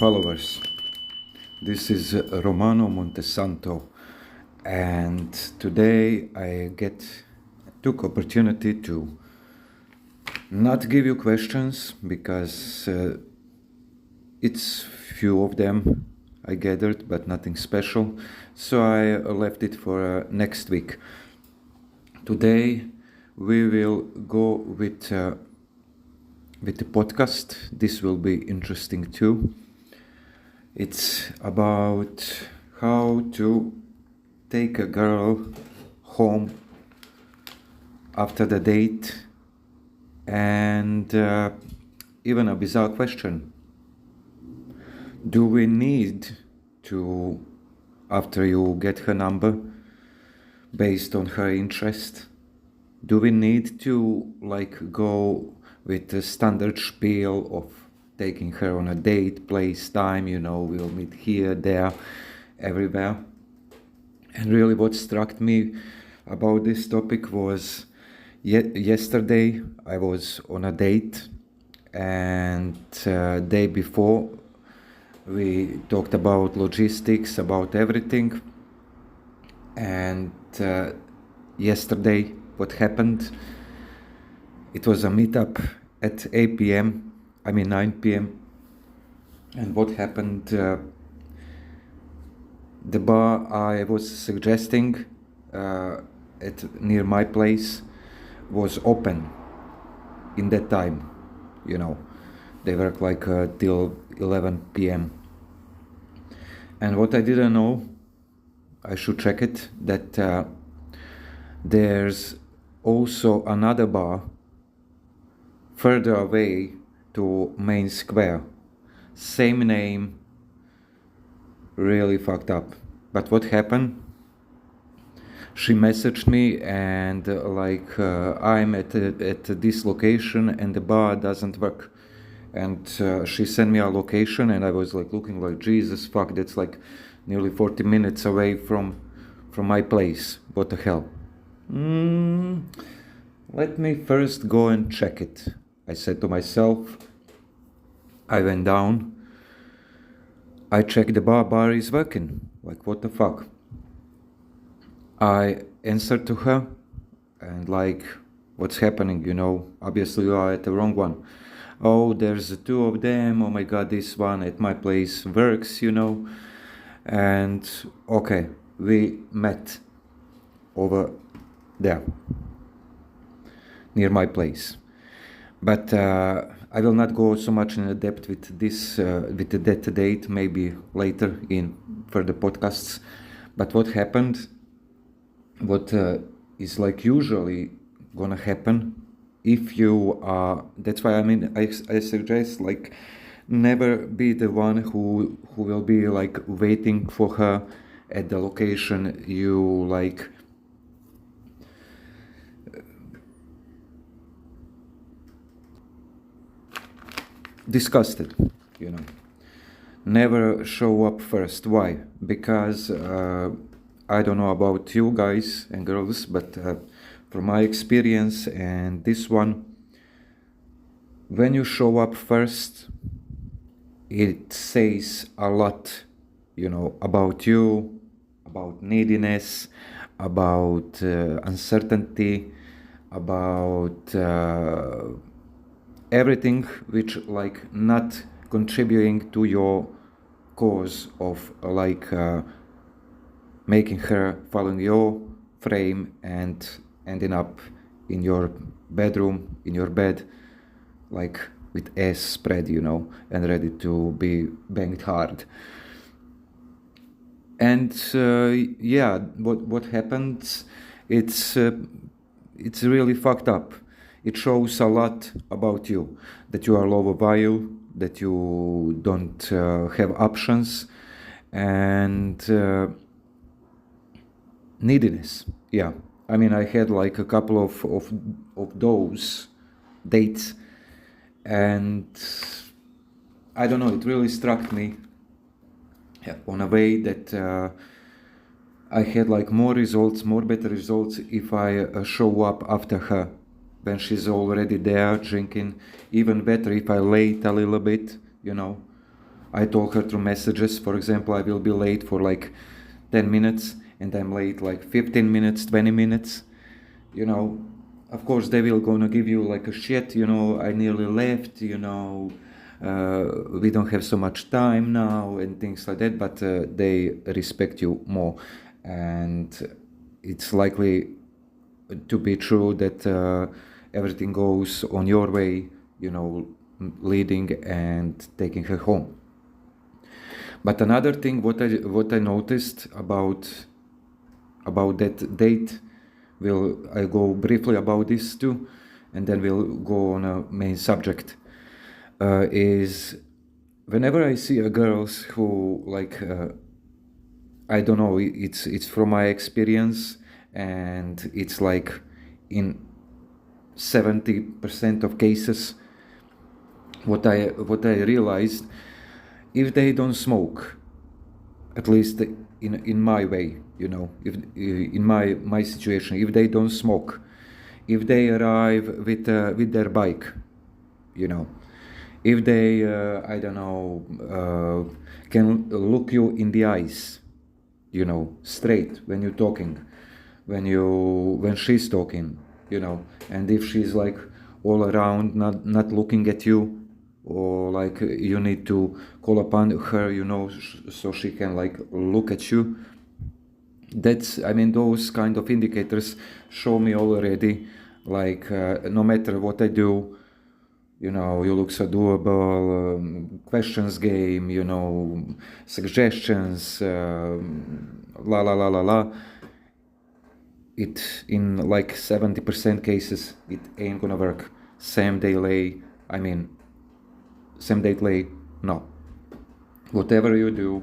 followers. This is Romano Montesanto, and today I took opportunity to not give you questions because it's few of them I gathered, but nothing special. So I left it for next week. Today we will go with the podcast. This will be interesting too. It's about how to take a girl home after the date, and even a bizarre question. Do we need to, after you get her number, based on her interest, do we need to go with the standard spiel of taking her on a date, place, time, we'll meet here, there, everywhere? And really what struck me about this topic was yesterday I was on a date, and day before we talked about logistics, about everything. And yesterday what happened, it was a meetup at 9 p.m. And what happened, the bar I was suggesting near my place was open in that time. They work till 11 p.m. And what I didn't know, I should check it, that there's also another bar further away to Main Square. Same name, really fucked up. But what happened? She messaged me and I'm at this location and the bar doesn't work. And she sent me a location, and I was looking like, Jesus fuck, that's nearly 40 minutes away from my place. What the hell? Let me first go and check it, I said to myself. I went down, I checked the bar is working. What the fuck? I answered to her and what's happening, obviously you are at the wrong one. Oh, there's two of them, oh my god, this one at my place works, and okay, we met over there near my place. But I will not go so much in depth with this, with that date, maybe later in further podcasts. But what happened, what is usually gonna happen if you are, that's why I suggest never be the one who will be waiting for her at the location you discussed it, never show up first. Why? Because I don't know about you guys and girls, but from my experience and this one, when you show up first, it says a lot, about you, about neediness, about uncertainty, about everything which not contributing to your cause of making her following your frame and ending up in your bedroom, in your bed, with ass spread, and ready to be banged hard. And what happens, it's really fucked up. It shows a lot about you, that you are low value, that you don't have options, and neediness. Yeah, I had a couple of those dates, and I don't know, it really struck me on a way that I had more better results if I show up after her when she's already there drinking. Even better if I late a little bit, I told her through messages, for example, I will be late for like 10 minutes, and I'm late like 15 minutes, 20 minutes, you know. Of course, they will gonna give you like a shit, you know, I nearly left, you know, we don't have so much time now, and things like that, but they respect you more. And it's likely to be true that everything goes on your way, you know, leading and taking her home. But another thing, what I noticed about that date, I'll go briefly about this too, and then we'll go on a main subject. Is whenever I see a girls who like I don't know, it's from my experience, and it's like in 70% of cases, what I realized, if they don't smoke, at least in my way, you know, if in my situation, if they don't smoke, if they arrive with their bike, you know, if they I don't know, can look you in the eyes, you know, straight when you're talking, when she's talking, you know, and if she's like all around, not looking at you, or like you need to call upon her, you know, so she can like look at you. That's, I mean, those kind of indicators show me already, like no matter what I do, you know, you look so doable, questions game, you know, suggestions, la la la la la. It, in like 70% cases, it ain't gonna work. Same day late, no. Whatever you do,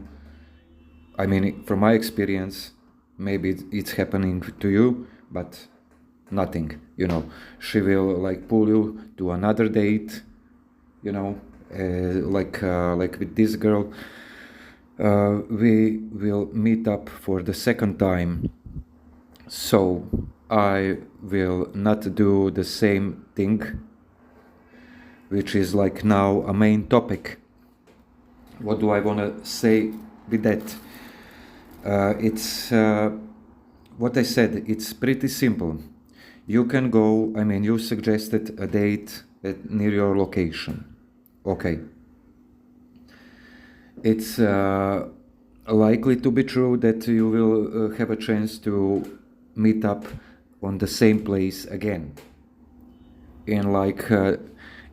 I mean, from my experience, maybe it's happening to you, but nothing, you know. She will like pull you to another date, you know, like with this girl. We will meet up for the second time, so I will not do the same thing, which is like now a main topic. What do I want to say with that? It's what I said, it's pretty simple. You can go, I mean, you suggested a date near your location. Okay. It's likely to be true that you will have a chance to meet up on the same place again. In like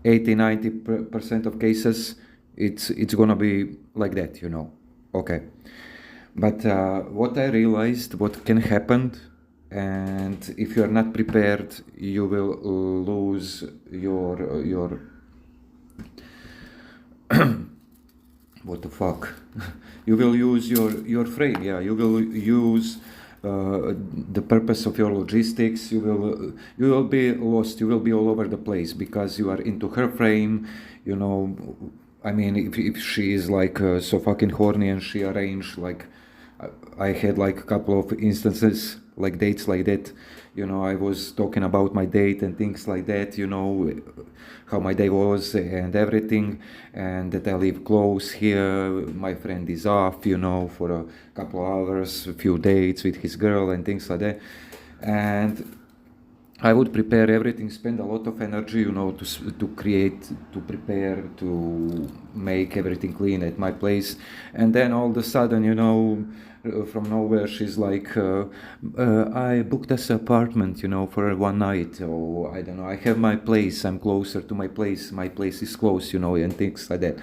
80-90% of cases, it's gonna be like that, you know. Okay. But what I realized, what can happen, and if you are not prepared, you will lose your what the fuck? You will use your frame. Yeah, you will use the purpose of your logistics. You will be lost. You will be all over the place because you are into her frame. You know, I mean, if she is like so fucking horny and she arranged like. I had like a couple of instances, like dates like that, you know, I was talking about my date and things like that, you know, how my day was and everything, and that I live close here, my friend is off, you know, for a couple of hours, a few dates with his girl and things like that, and I would prepare everything, spend a lot of energy, you know, to create, to prepare, to make everything clean at my place. And then all of a sudden, you know, from nowhere, she's like, I booked this apartment, you know, for one night. Or I don't know, I have my place, I'm closer to my place is close, you know, and things like that.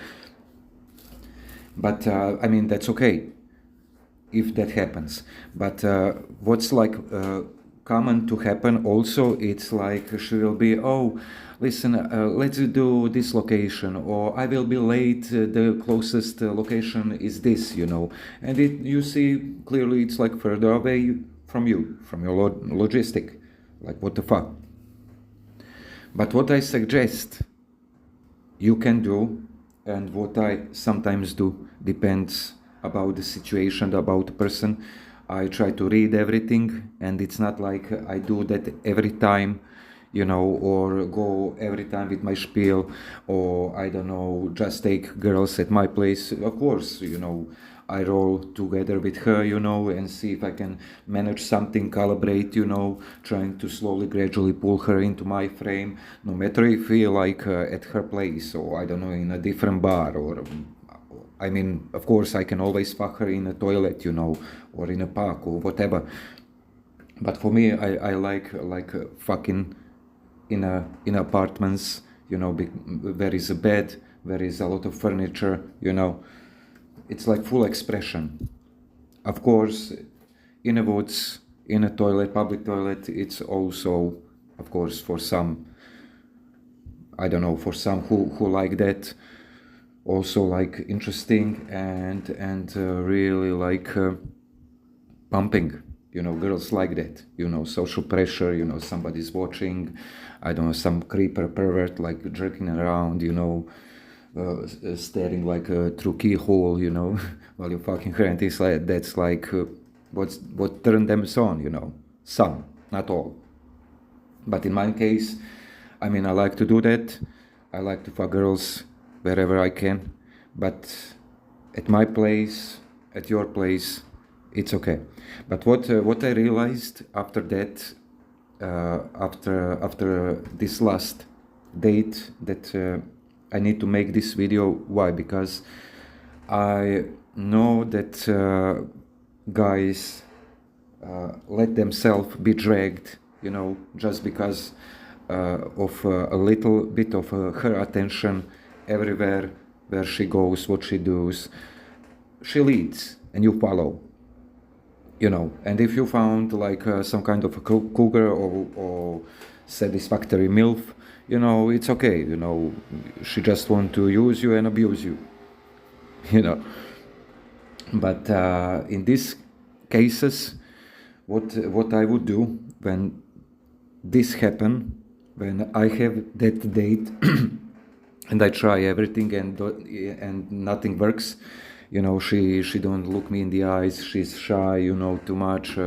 But, I mean, that's okay if that happens. But what's like... common to happen also, it's like she will be, oh, listen, let's do this location, or I will be late, the closest location is this, you know, and you see clearly it's like further away from you, from your logistic, like what the fuck. But what I suggest you can do, and what I sometimes do, depends about the situation, about the person. I try to read everything, and it's not like I do that every time, you know, or go every time with my spiel, or I don't know, just take girls at my place. Of course, you know, I roll together with her, you know, and see if I can manage something, calibrate, you know, trying to slowly, gradually pull her into my frame, no matter if we like at her place, or I don't know, in a different bar, or I mean, of course, I can always fuck her in a toilet, you know, or in a park or whatever. But for me, I like fucking in apartments, you know, there is a bed, there is a lot of furniture, you know. It's like full expression. Of course, in a woods, in a toilet, public toilet, it's also, of course, for some, I don't know, for some who like that, also like interesting and really like pumping. You know, girls like that, you know, social pressure, you know, somebody's watching, I don't know, some creeper pervert like jerking around, you know, staring like through keyhole, you know, while you're fucking her, and things like that's like what turned them on, you know, some, not all. But in my case, I mean, I like to do that. I like to fuck girls wherever I can, but at my place, at your place, it's okay. But what I realized after that, after this last date, that I need to make this video. Why? Because I know that guys let themselves be dragged, you know, just because of a little bit of her attention everywhere where she goes, what she does. She leads and you follow, you know. And if you found like some kind of a cougar or satisfactory MILF, you know, it's okay, you know, she just want to use you and abuse you, you know. But in these cases, what I would do when this happen, when I have that date and I try everything and nothing works, you know, she don't look me in the eyes, she's shy, you know, too much,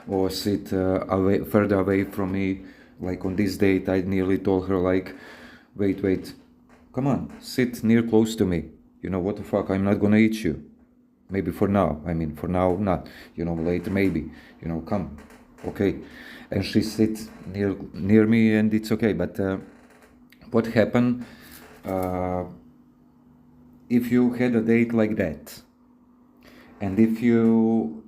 or sit further away from me. Like on this date, I nearly told her like, wait, come on, sit near close to me, you know, what the fuck, I'm not gonna eat you. Maybe for now, I mean, for now not, you know, later maybe, you know, come, okay. And she sits near me and it's okay. But what happened if you had a date like that, and if you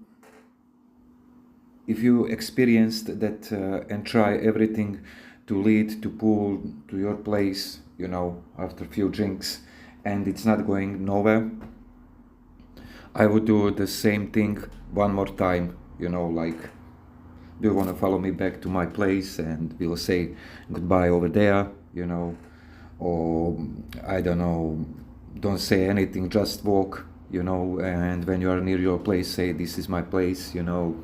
experienced that and try everything to lead, to pull to your place, you know, after a few drinks, and it's not going nowhere, I would do the same thing one more time, you know, like, do you want to follow me back to my place, and we'll say goodbye over there, you know, or I don't know, don't say anything, just walk, you know, and when you are near your place, say this is my place, you know.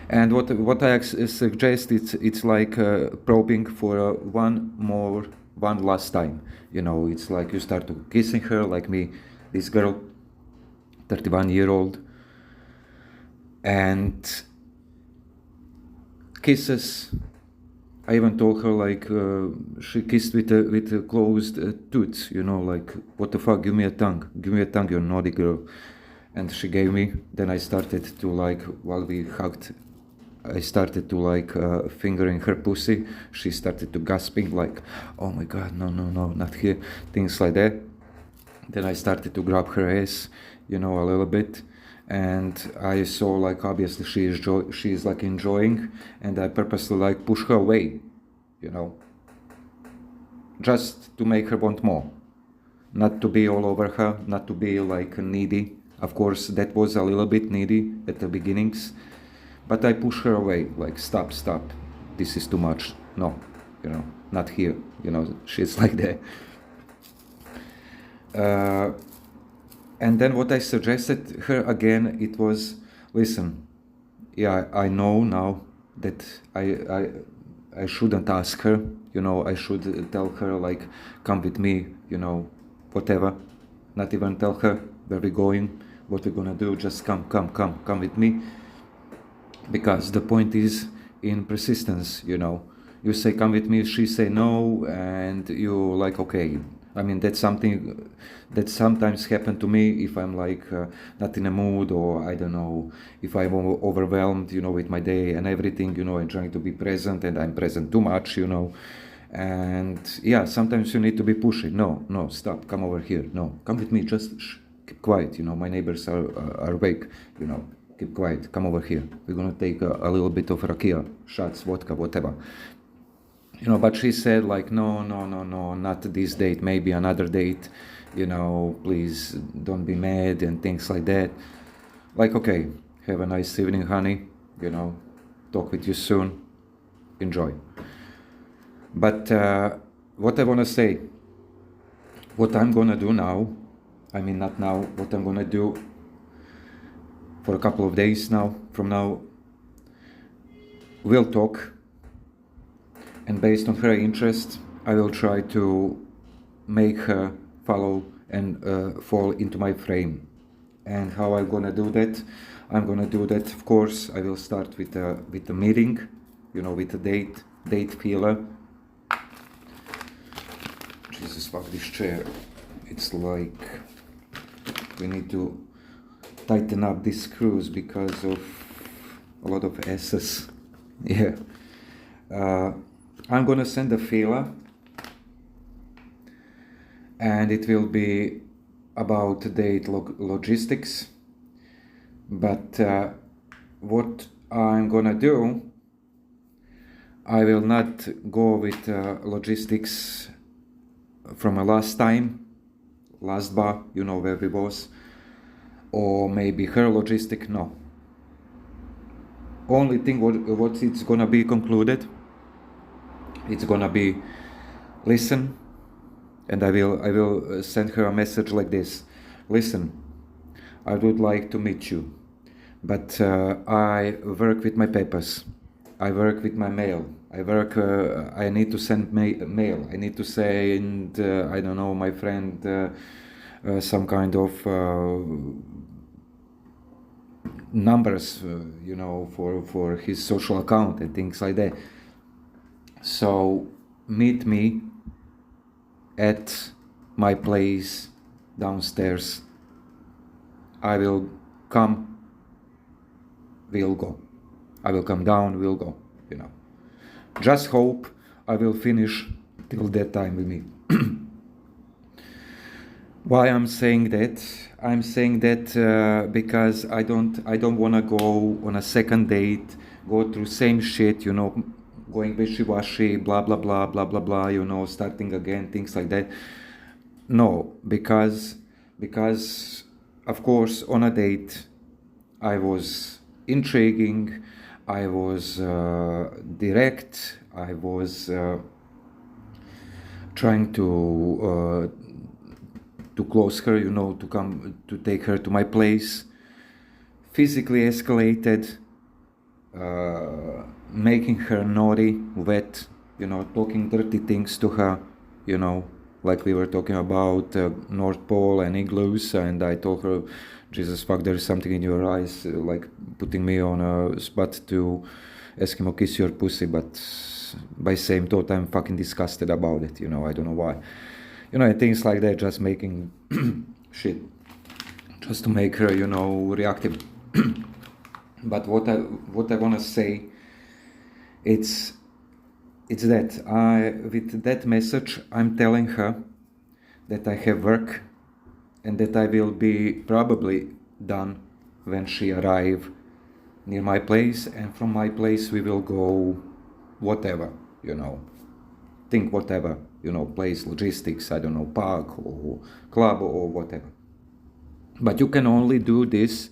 And what I suggest, it's like probing for one last time, you know. It's like you start to kissing her, like me, this girl, 31-year-old, and kisses. I even told her like she kissed with a closed tooth, you know, like, what the fuck, give me a tongue, you naughty girl. And she gave me. Then I started to like, while we hugged, I started to like fingering her pussy. She started to gasping like, oh my god, no, not here, things like that. Then I started to grab her ass, you know, a little bit, and I saw like obviously she is like enjoying, and I purposely like push her away, you know, just to make her want more, not to be all over her, not to be like needy. Of course, that was a little bit needy at the beginnings, but I push her away, like, stop, this is too much, no, you know, not here, you know, she's like that. And then what I suggested her again, it was, listen, yeah, I know now that I shouldn't ask her, you know, I should tell her like, come with me, you know, whatever, not even tell her where we're going, what we're gonna do, just come with me, because the point is in persistence, you know. you say come with me, she say no, and you like okay. I mean, that's something that sometimes happen to me if I'm like not in a mood, or I don't know, if I'm overwhelmed, with my day and everything, and trying to be present, and I'm present too much, and yeah, sometimes you need to be pushy. No, no, stop, come over here. No, come with me, just keep quiet, my neighbors are awake, keep quiet, come over here. We're gonna take a little bit of rakia, shots, vodka, whatever. But she said like, no, no, no, no, not this date, maybe another date, please don't be mad and things like that. Like, okay, have a nice evening, honey, talk with you soon, enjoy. But what I want to say, what I'm gonna do now, I mean not now, what I'm gonna do for a couple of days now, from now, we'll talk. And based on her interest, I will try to make her follow and fall into my frame. And how I'm gonna do that? I'm gonna do that, of course, I will start with a meeting, with a date feeler. Jesus, fuck this chair. It's like we need to tighten up these screws because of a lot of S's. Yeah. I'm gonna send a feeler, and it will be about date logistics. But what I'm gonna do, I will not go with logistics from a last bar, where we was, or maybe her logistic. No. Only thing what it's gonna be concluded, it's gonna be listen, and I will send her a message like this. Listen, I would like to meet you, but I work with my papers, I work with my mail, I need to send mail, I need to send I don't know, my friend some kind of numbers, for his social account and things like that. So meet me at my place downstairs. I will come, we'll go. I will come down, we'll go, Just hope I will finish till that time with me. Why I'm saying that? I'm saying that because I don't want to go on a second date, go through same shit, going wishy-washy, blah, blah, blah, blah, blah, blah, starting again, things like that. No, because of course, on a date, I was intriguing, I was direct, I was trying to close her, to come, to take her to my place, physically escalated, making her naughty, wet, talking dirty things to her, like we were talking about North Pole and igloos, and I told her, Jesus fuck, there's something in your eyes, like putting me on a spot to Eskimo kiss your pussy, but by same thought I'm fucking disgusted about it, I don't know why. And things like that, just making shit, just to make her, reactive. But what I want to say, it's that with that message, I'm telling her that I have work and that I will be probably done when she arrive near my place, and from my place we will go whatever, think whatever, place, logistics, I don't know, park or club or whatever. But you can only do this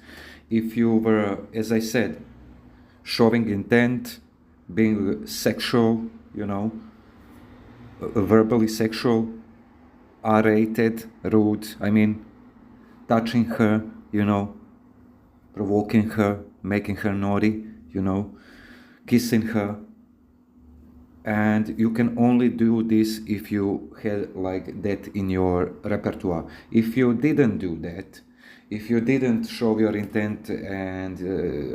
if you were, as I said, showing intent, being sexual, verbally sexual, R-rated, rude, touching her, provoking her, making her naughty, kissing her. And you can only do this if you had like that in your repertoire. If you didn't do that, if you didn't show your intent and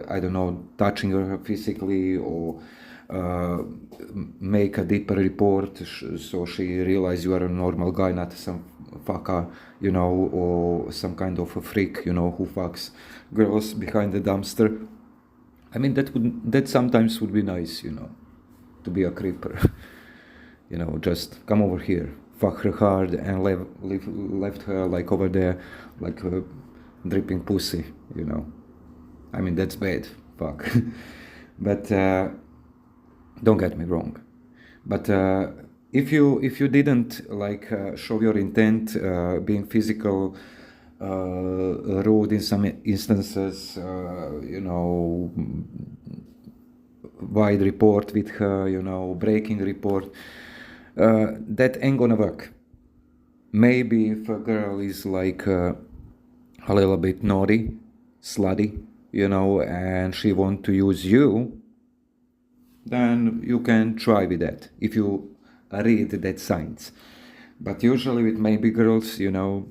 I don't know, touching her physically or uh, make a deeper report, so she realize you are a normal guy, not some fucker, you know, or some kind of a freak, you know, who fucks girls behind the dumpster. I mean, that sometimes would be nice, you know, to be a creeper. You know, just come over here, fuck her hard, and left her like over there, like a dripping pussy, you know. I mean, that's bad, fuck. But don't get me wrong. But if you didn't like show your intent, being physical, rude in some instances, you know, wide report with her, you know, breaking report, that ain't gonna work. Maybe if a girl is like a little bit naughty, slutty, you know, and she want to use you, then you can try with that if you read that signs. But usually with maybe girls, you know,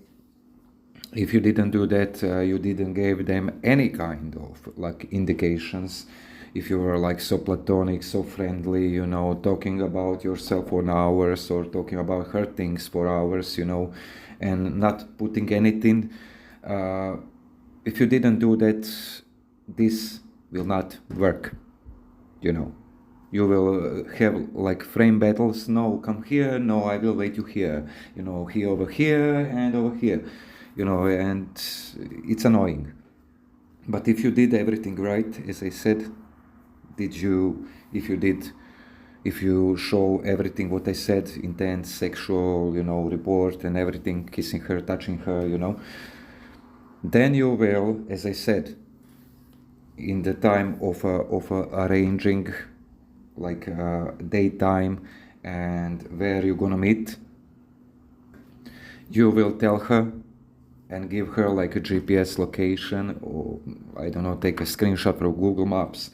if you didn't do that, you didn't give them any kind of like indications. If you were like so platonic, so friendly, you know, talking about yourself for hours or talking about her things for hours, you know, and not putting anything, if you didn't do that, this will not work, you know. You will have like frame battles. No, come here. No, I will wait you here. You know, here, over here, and over here. You know, and it's annoying. But if you did everything right, as I said, if you show everything what I said, intense, sexual, you know, report and everything, kissing her, touching her, you know, then you will, as I said, in the time of arranging like daytime and where you're gonna meet, you will tell her and give her like a GPS location, or I don't know, take a screenshot from Google Maps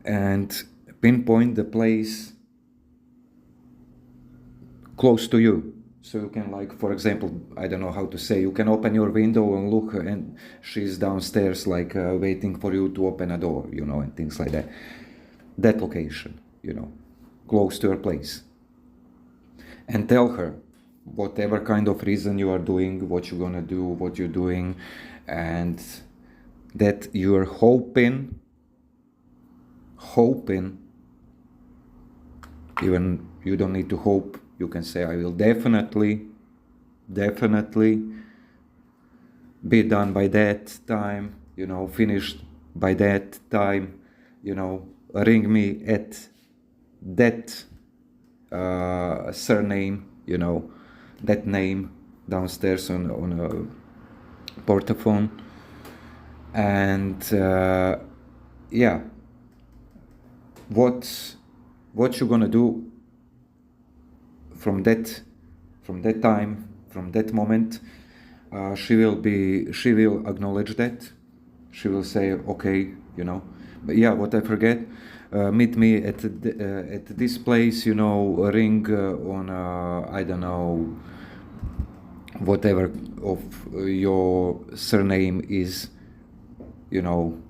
and pinpoint the place close to you. So you can, like, for example, I don't know how to say, you can open your window and look, and she's downstairs like waiting for you to open a door, you know, and things like that. That location, you know, close to her place. And tell her whatever kind of reason you are doing, what you're gonna do, what you're doing, and that you're hoping, even you don't need to hope, you can say, I will definitely be done by that time, you know, finished by that time, you know, ring me at that surname, you know, that name downstairs on a portaphone. And yeah, what you're gonna do from that time, from that moment, she will acknowledge that. She will say, okay, you know. But yeah, what I forget, meet me at this place, you know, ring on I don't know, whatever of your surname is, you know,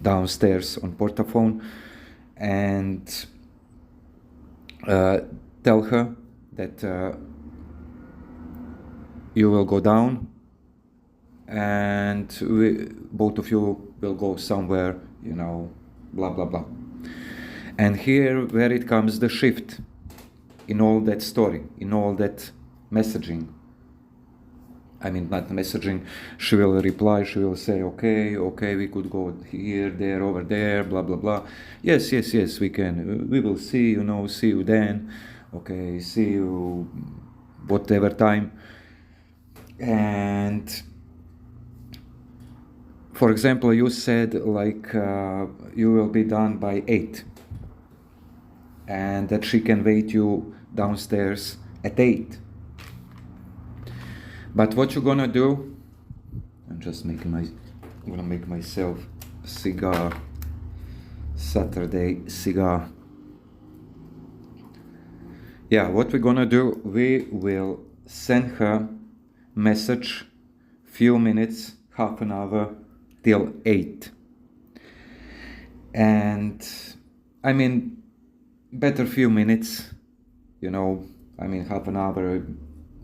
downstairs on portaphone, and tell her that you will go down and both of you will go somewhere, you know, blah blah blah. And here where it comes the shift in all that story, in all that messaging. I mean, not messaging, she will reply, she will say, okay, we could go here, there, over there, blah, blah, blah. Yes, we can. We will see, you know, see you then. Okay, see you whatever time. And for example, you said like you will be done by 8. And that she can wait you downstairs at 8. But what you're gonna do, I'm just gonna make myself a cigar, Saturday cigar. Yeah, what we're gonna do, we will send her message few minutes, half an hour, till 8. And I mean, better few minutes, you know, I mean half an hour.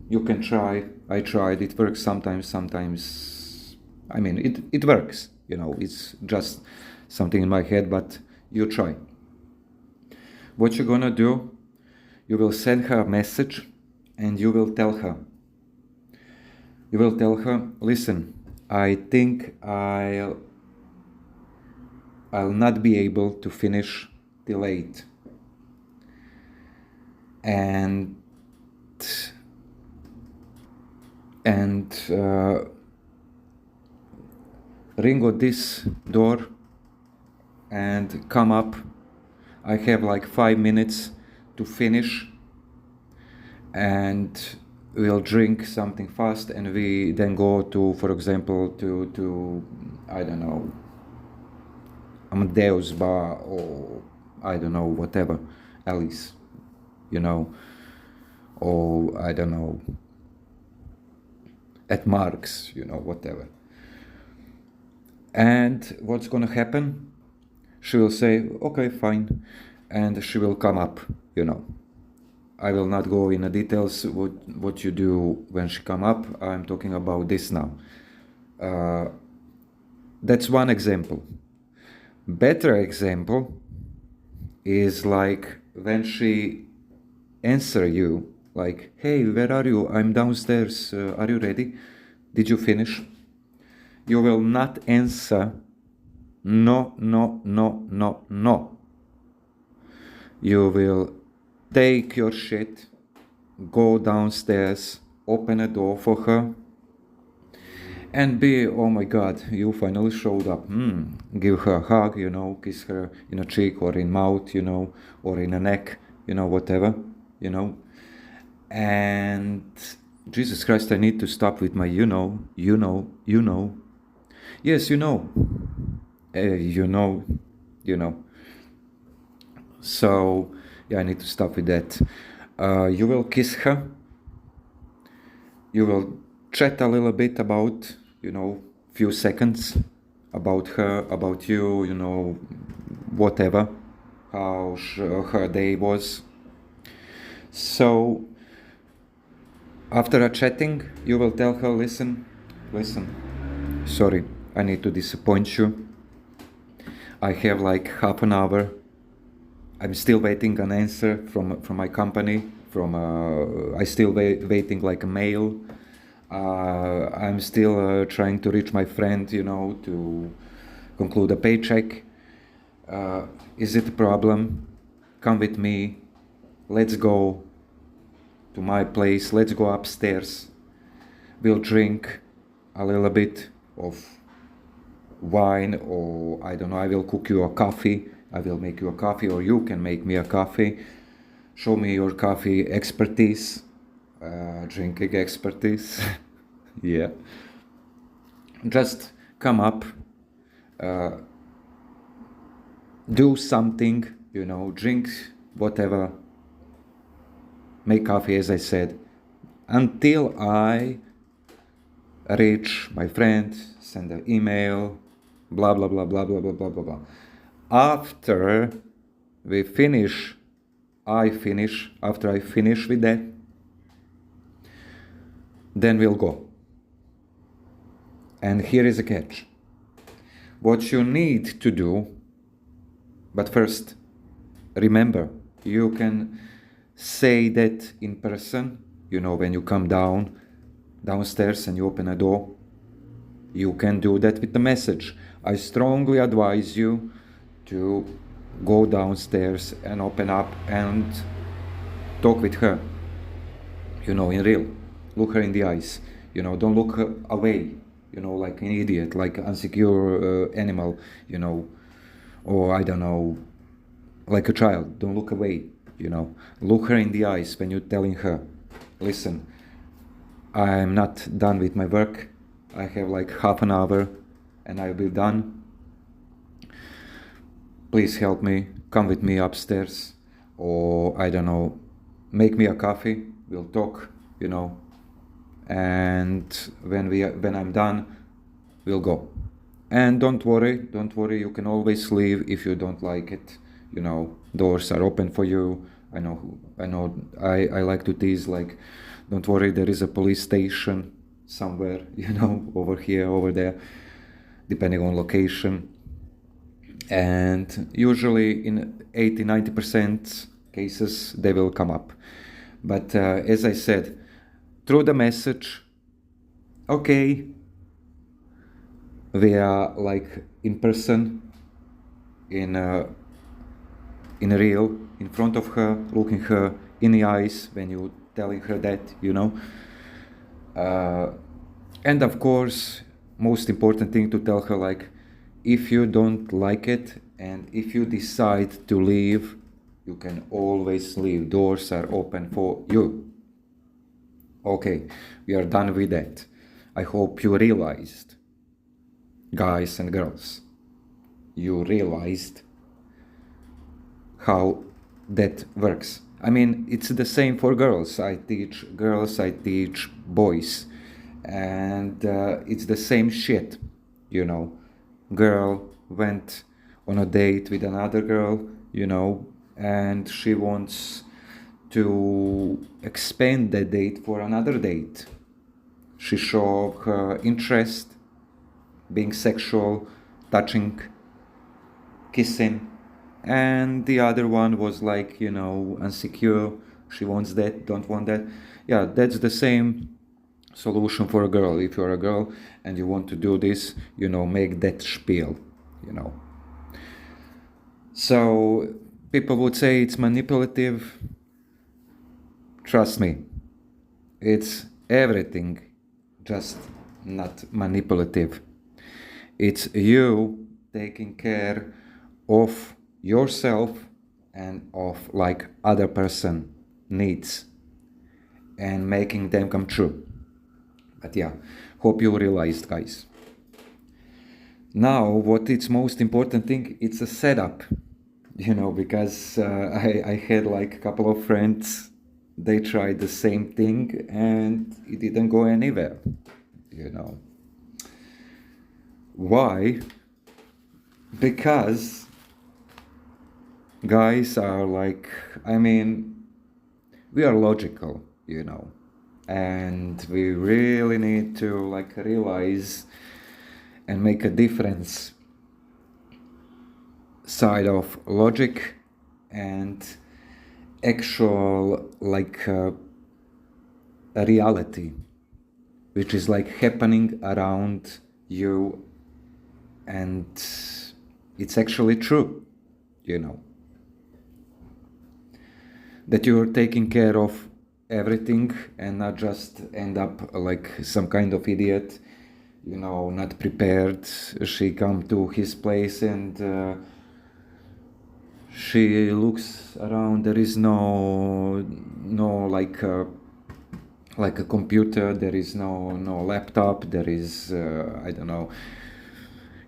You can try. I tried. It works sometimes. Sometimes, I mean, it works. You know, it's just something in my head, but you try. What you're gonna do? You will send her a message, and you will tell her. You will tell her, listen, I think I'll not be able to finish till 8. And ring on this door and come up. I have like 5 minutes to finish, and we'll drink something fast, and we then go to, for example, to I don't know, Amadeus bar, or I don't know, whatever, Alice, you know, or I don't know, at Mark's, you know, whatever. And what's gonna happen? She will say, okay, fine, and she will come up, you know. I will not go in the details what you do when she come up. I'm talking about this now. That's one example. Better example is like when she answer you, like, hey, where are you? I'm downstairs. Are you ready? Did you finish? You will not answer no, no, no, no, no. You will take your shit, go downstairs, open a door for her, and be, oh my god, you finally showed up. Give her a hug, you know, kiss her in a cheek or in mouth, you know, or in a neck, you know, whatever, you know. And Jesus Christ, I need to stop with my you know. Yes, you know. You know. So, yeah, I need to stop with that. You will kiss her. You will chat a little bit about, you know, few seconds about her, about you, you know, whatever, how her day was. So, after a chatting, you will tell her, listen, sorry, I need to disappoint you. I have like half an hour. I'm still waiting an answer from my company. I still waiting like a mail. I'm still trying to reach my friend, you know, to conclude a paycheck. Is it a problem? Come with me. Let's go to my place. Let's go upstairs. We'll drink a little bit of wine, or I don't know, I will cook you a coffee. I will make you a coffee, or you can make me a coffee. Show me your coffee expertise, drinking expertise. Yeah. Just come up, do something, you know, drink whatever, make coffee, as I said, until I reach my friend, send an email, blah, blah, blah, blah, blah, blah, blah, blah, blah. After we finish, after I finish with that, then we'll go. And here is a catch. What you need to do, but first, remember, you can say that in person, you know, when you come downstairs and you open a door, you can do that with the message. I strongly advise you to go downstairs and open up and talk with her, you know, in real. Look her in the eyes, you know, don't look away, you know, like an idiot, like an insecure animal, you know, or I don't know, like a child. Don't look away, you know. Look her in the eyes when you're telling her, listen, I'm not done with my work. I have like half an hour and I'll be done. Please help me, come with me upstairs, or I don't know, make me a coffee, we'll talk, you know, and when I'm done, we'll go. And don't worry, you can always leave if you don't like it, you know, doors are open for you. I like to tease, like, don't worry, there is a police station somewhere, you know, over here, over there, depending on location. And usually in 80-90% cases they will come up. But as I said, through the message, okay, we are like in person, in real, in front of her, looking her in the eyes when you telling her that, you know. And of course, most important thing to tell her, like, if you don't like it and if you decide to leave, you can always leave. Doors are open for you. Okay, we are done with that. I hope you realized, guys and girls, you realized how that works. I mean, it's the same for girls. I teach girls, I teach boys, and it's the same shit, you know. Girl went on a date with another girl, you know, and she wants to expand the date for another date. She showed her interest, being sexual, touching, kissing, and the other one was like, you know, insecure. She wants that, don't want that. Yeah, that's the same solution for a girl. If you're a girl and you want to do this, you know, make that spiel, you know. So people would say it's manipulative. Trust me, it's everything, just not manipulative. It's you taking care of yourself and of like other person needs and making them come true. But yeah, hope you realized, guys. Now, what is most important thing, it's a setup, you know, because I had like a couple of friends, they tried the same thing and it didn't go anywhere, you know. Why? Because guys are like, I mean, we are logical, you know, and we really need to like realize and make a difference side of logic and actual like a reality which is like happening around you, and it's actually true, you know, that you're taking care of everything and not just end up like some kind of idiot, you know, not prepared. She come to his place and she looks around, there is no like a computer, there is no laptop, there is I don't know.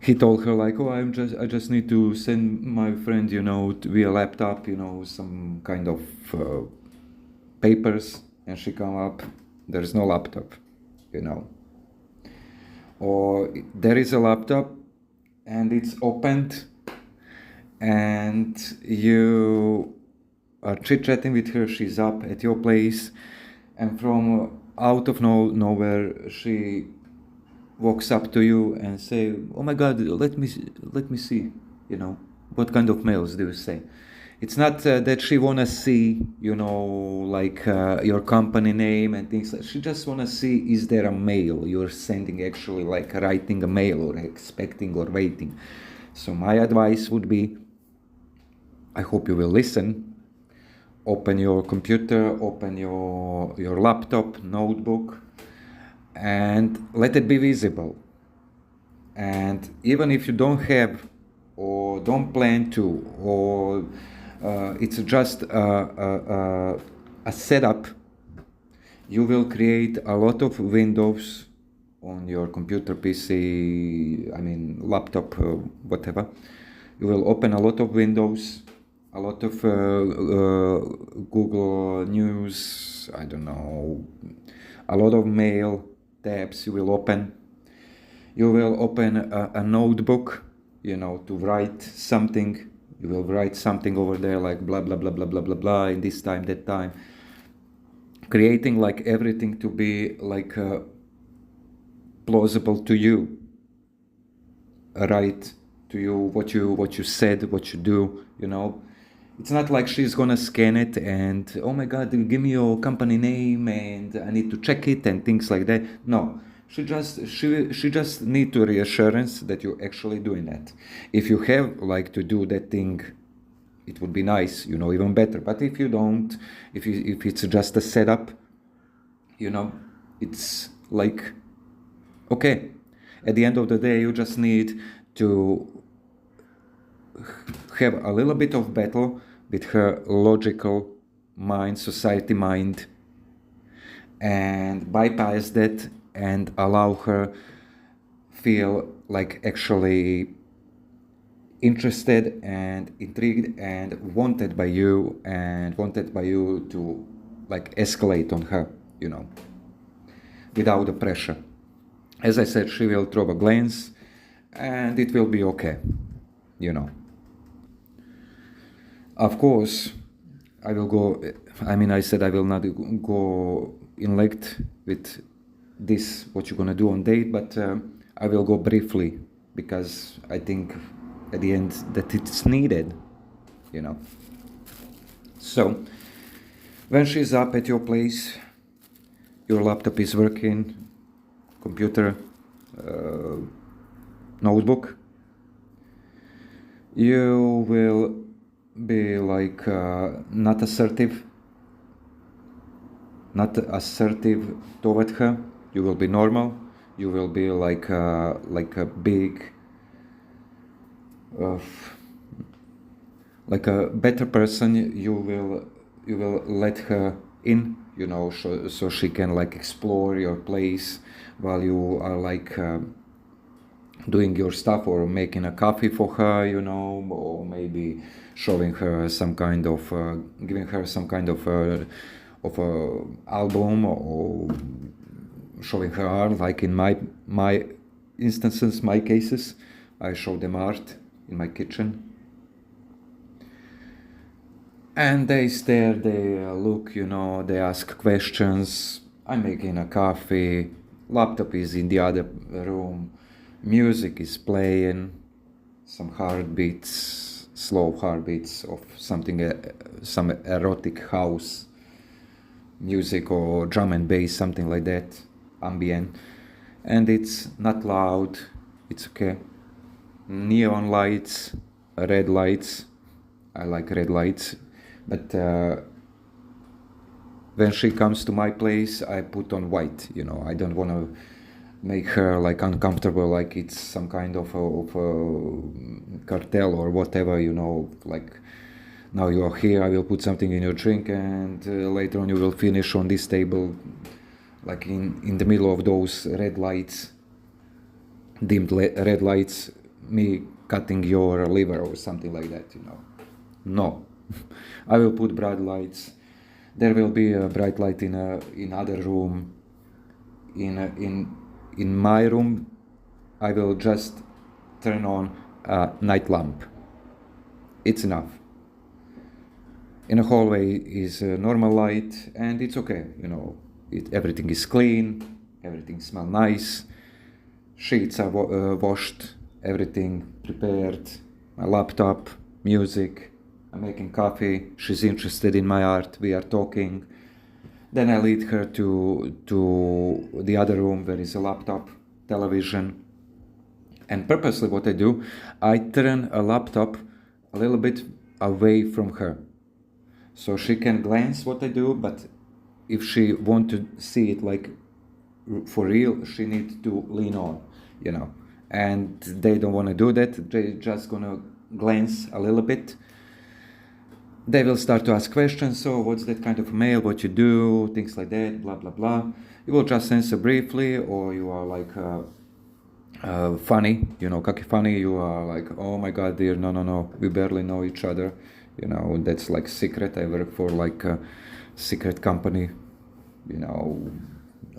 He told her like, oh, I just need to send my friend, you know, via laptop, you know, some kind of papers, and she come up, there's no laptop, you know. Or there is a laptop and it's opened and you are chit-chatting with her, she's up at your place, and from out of nowhere she walks up to you and say, oh my god, let me see, you know, what kind of mails do you say? It's not that she wanna see, you know, like your company name and things like. She just wanna see, is there a mail you're sending, actually like writing a mail or expecting or waiting. So my advice would be, I hope you will listen. Open your computer, open your laptop, notebook, and let it be visible. And even if you don't have or don't plan to, or it's just a setup, you will create a lot of windows on your computer, PC, I mean laptop, whatever. You will open a lot of windows, a lot of Google News, I don't know, a lot of mail tabs you will open. You will open a notebook, you know, to write something You will write something over there like blah blah blah blah blah blah blah in this time, that time, creating like everything to be like plausible to you, right to you, what you said, what you do, you know. It's not like she's gonna scan it and, oh my god, give me your company name and I need to check it and things like that. No, she just need to reassurance that you're actually doing that. If you have like to do that thing, it would be nice, you know, even better. But if you don't, if it's just a setup, you know, it's like, okay, at the end of the day, you just need to have a little bit of battle with her logical mind, society mind, and bypass that and allow her feel like actually interested and intrigued and wanted by you, and wanted by you to like escalate on her, you know, without the pressure. As I said, she will throw a glance and it will be okay, you know. Of course, I will go, I mean, I said I will not go in length with this, what you're gonna do on date, but I will go briefly because I think at the end that it's needed, you know. So, when she's up at your place, your laptop is working, computer, notebook, you will be like not assertive toward her. You will be normal. You will be like a big, like a better person. You will let her in, you know, so she can like explore your place while you are like doing your stuff, or making a coffee for her, you know, or maybe showing her some kind of giving her some kind of a album, or showing her art. Like in my instances, my cases, I show them art in my kitchen, and they stare, they look, you know, they ask questions. I'm making a coffee, laptop is in the other room, music is playing, some heartbeats, slow heartbeats of something, some erotic house music or drum and bass, something like that, ambient, and it's not loud, it's okay. Neon lights, red lights, I like red lights, but when she comes to my place, I put on white, you know. I don't want to make her like uncomfortable, like it's some kind of a cartel or whatever, you know, like, now you are here, I will put something in your drink, and later on you will finish on this table, like in the middle of those red lights, dimmed red lights, me cutting your liver or something like that, you know. No. I will put bright lights. There will be a bright light in other room. In my room, I will just turn on a night lamp. It's enough. In a hallway is a normal light, and it's okay, you know. Everything is clean, everything smells nice, sheets are washed, everything prepared, my laptop, music, I'm making coffee, she's interested in my art, we are talking. Then I lead her to the other room where is a laptop, television, and purposely what I do, I turn a laptop a little bit away from her, so she can glance what I do, but if she want to see it like for real, she needs to lean on, you know. And they don't want to do that, they just gonna glance a little bit. They will start to ask questions, so what's that kind of mail, what you do, things like that, blah blah blah. You will just answer briefly, or you are like funny, you know, cocky funny, you are like, oh my god dear, no, we barely know each other, you know, that's like secret, I work for like a secret company, you know,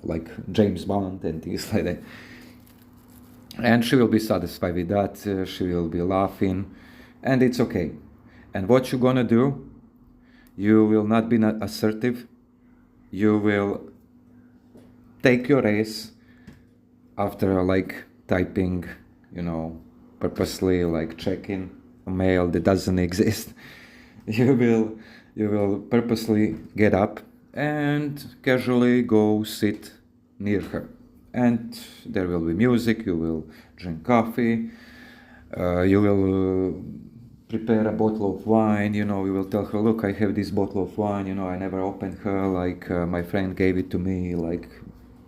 like James Bond and things like that. And she will be satisfied with that, she will be laughing, and it's okay. And what you're gonna do, you will not be assertive. You will take your ace after like typing, purposely like checking a mail that doesn't exist. You will purposely get up and casually go sit near her. And there will be music, you will drink coffee, you will prepare a bottle of wine, you will tell her, look, I have this bottle of wine, I never opened her, like my friend gave it to me, like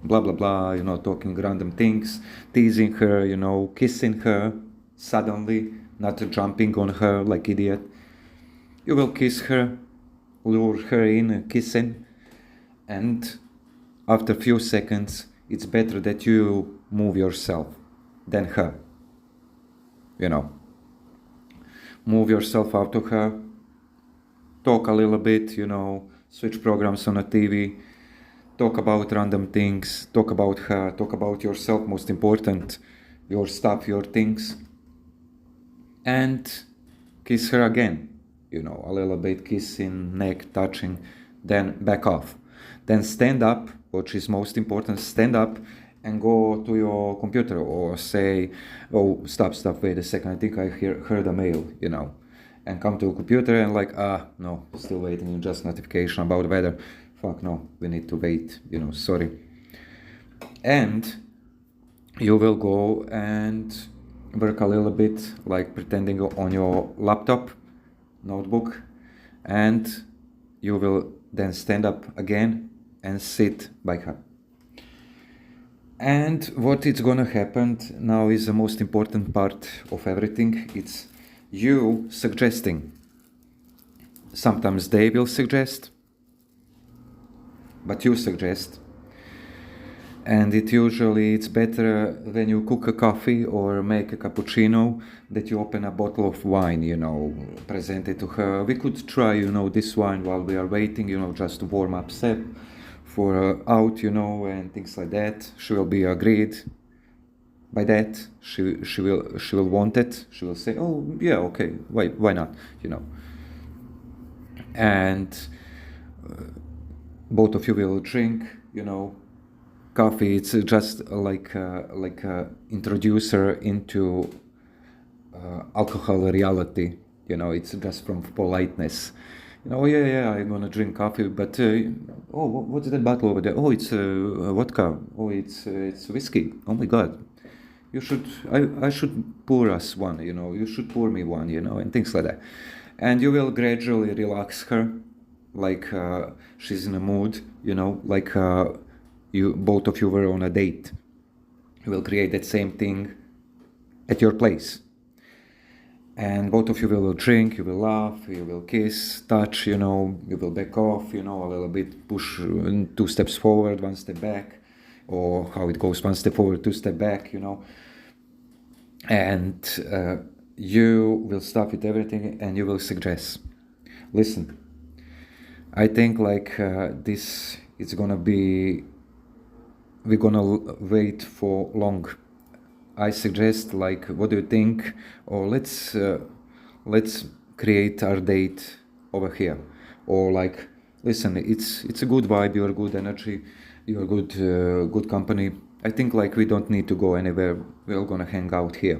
blah blah blah, talking random things, teasing her, kissing her suddenly, not jumping on her like idiot. You will kiss her, lure her in, kissing, and after a few seconds, it's better that you move yourself than her. Move yourself out of her, talk a little bit, switch programs on a TV, talk about random things, talk about her, talk about yourself, most important, your stuff, your things, and kiss her again, a little bit, kissing, neck, touching, then back off. Then stand up, which is most important, stand up and go to your computer or say, oh, stop, wait a second, I think I heard a mail, and come to a computer and like, no, still waiting, just notification about weather. Fuck no, we need to wait, sorry. And you will go and work a little bit, like pretending on your laptop, notebook, and you will then stand up again and sit by her. And what is gonna happen now is the most important part of everything. It's you suggesting. Sometimes they will suggest, but you suggest. And it's better when you cook a coffee or make a cappuccino that you open a bottle of wine, present it to her. We could try, this wine while we are waiting, just to warm up step for out, and things like that. She will be agreed by that. She will want it. She will say, oh yeah, okay, why not, and both of you will drink, coffee. It's just like a introducer into alcohol reality. It's just from politeness. Yeah, I'm gonna drink coffee, but what's that bottle over there? Oh, it's vodka. Oh, it's whiskey. Oh my God, I should pour us one. You should pour me one. And things like that. And you will gradually relax her, like she's in a mood. Like you both of you were on a date. You will create that same thing at your place. And both of you will drink, you will laugh, you will kiss, touch, you will back off, a little bit, push 2 steps forward, 1 step back, or how it goes, 1 step forward, 2 step back, and you will stop with everything and you will suggest, listen, I think like this, it's gonna be, we're gonna wait for long. I suggest, like, what do you think? Or let's create our date over here. Or like, listen, it's a good vibe, you're good energy, you're good company. I think like we don't need to go anywhere. We're gonna hang out here,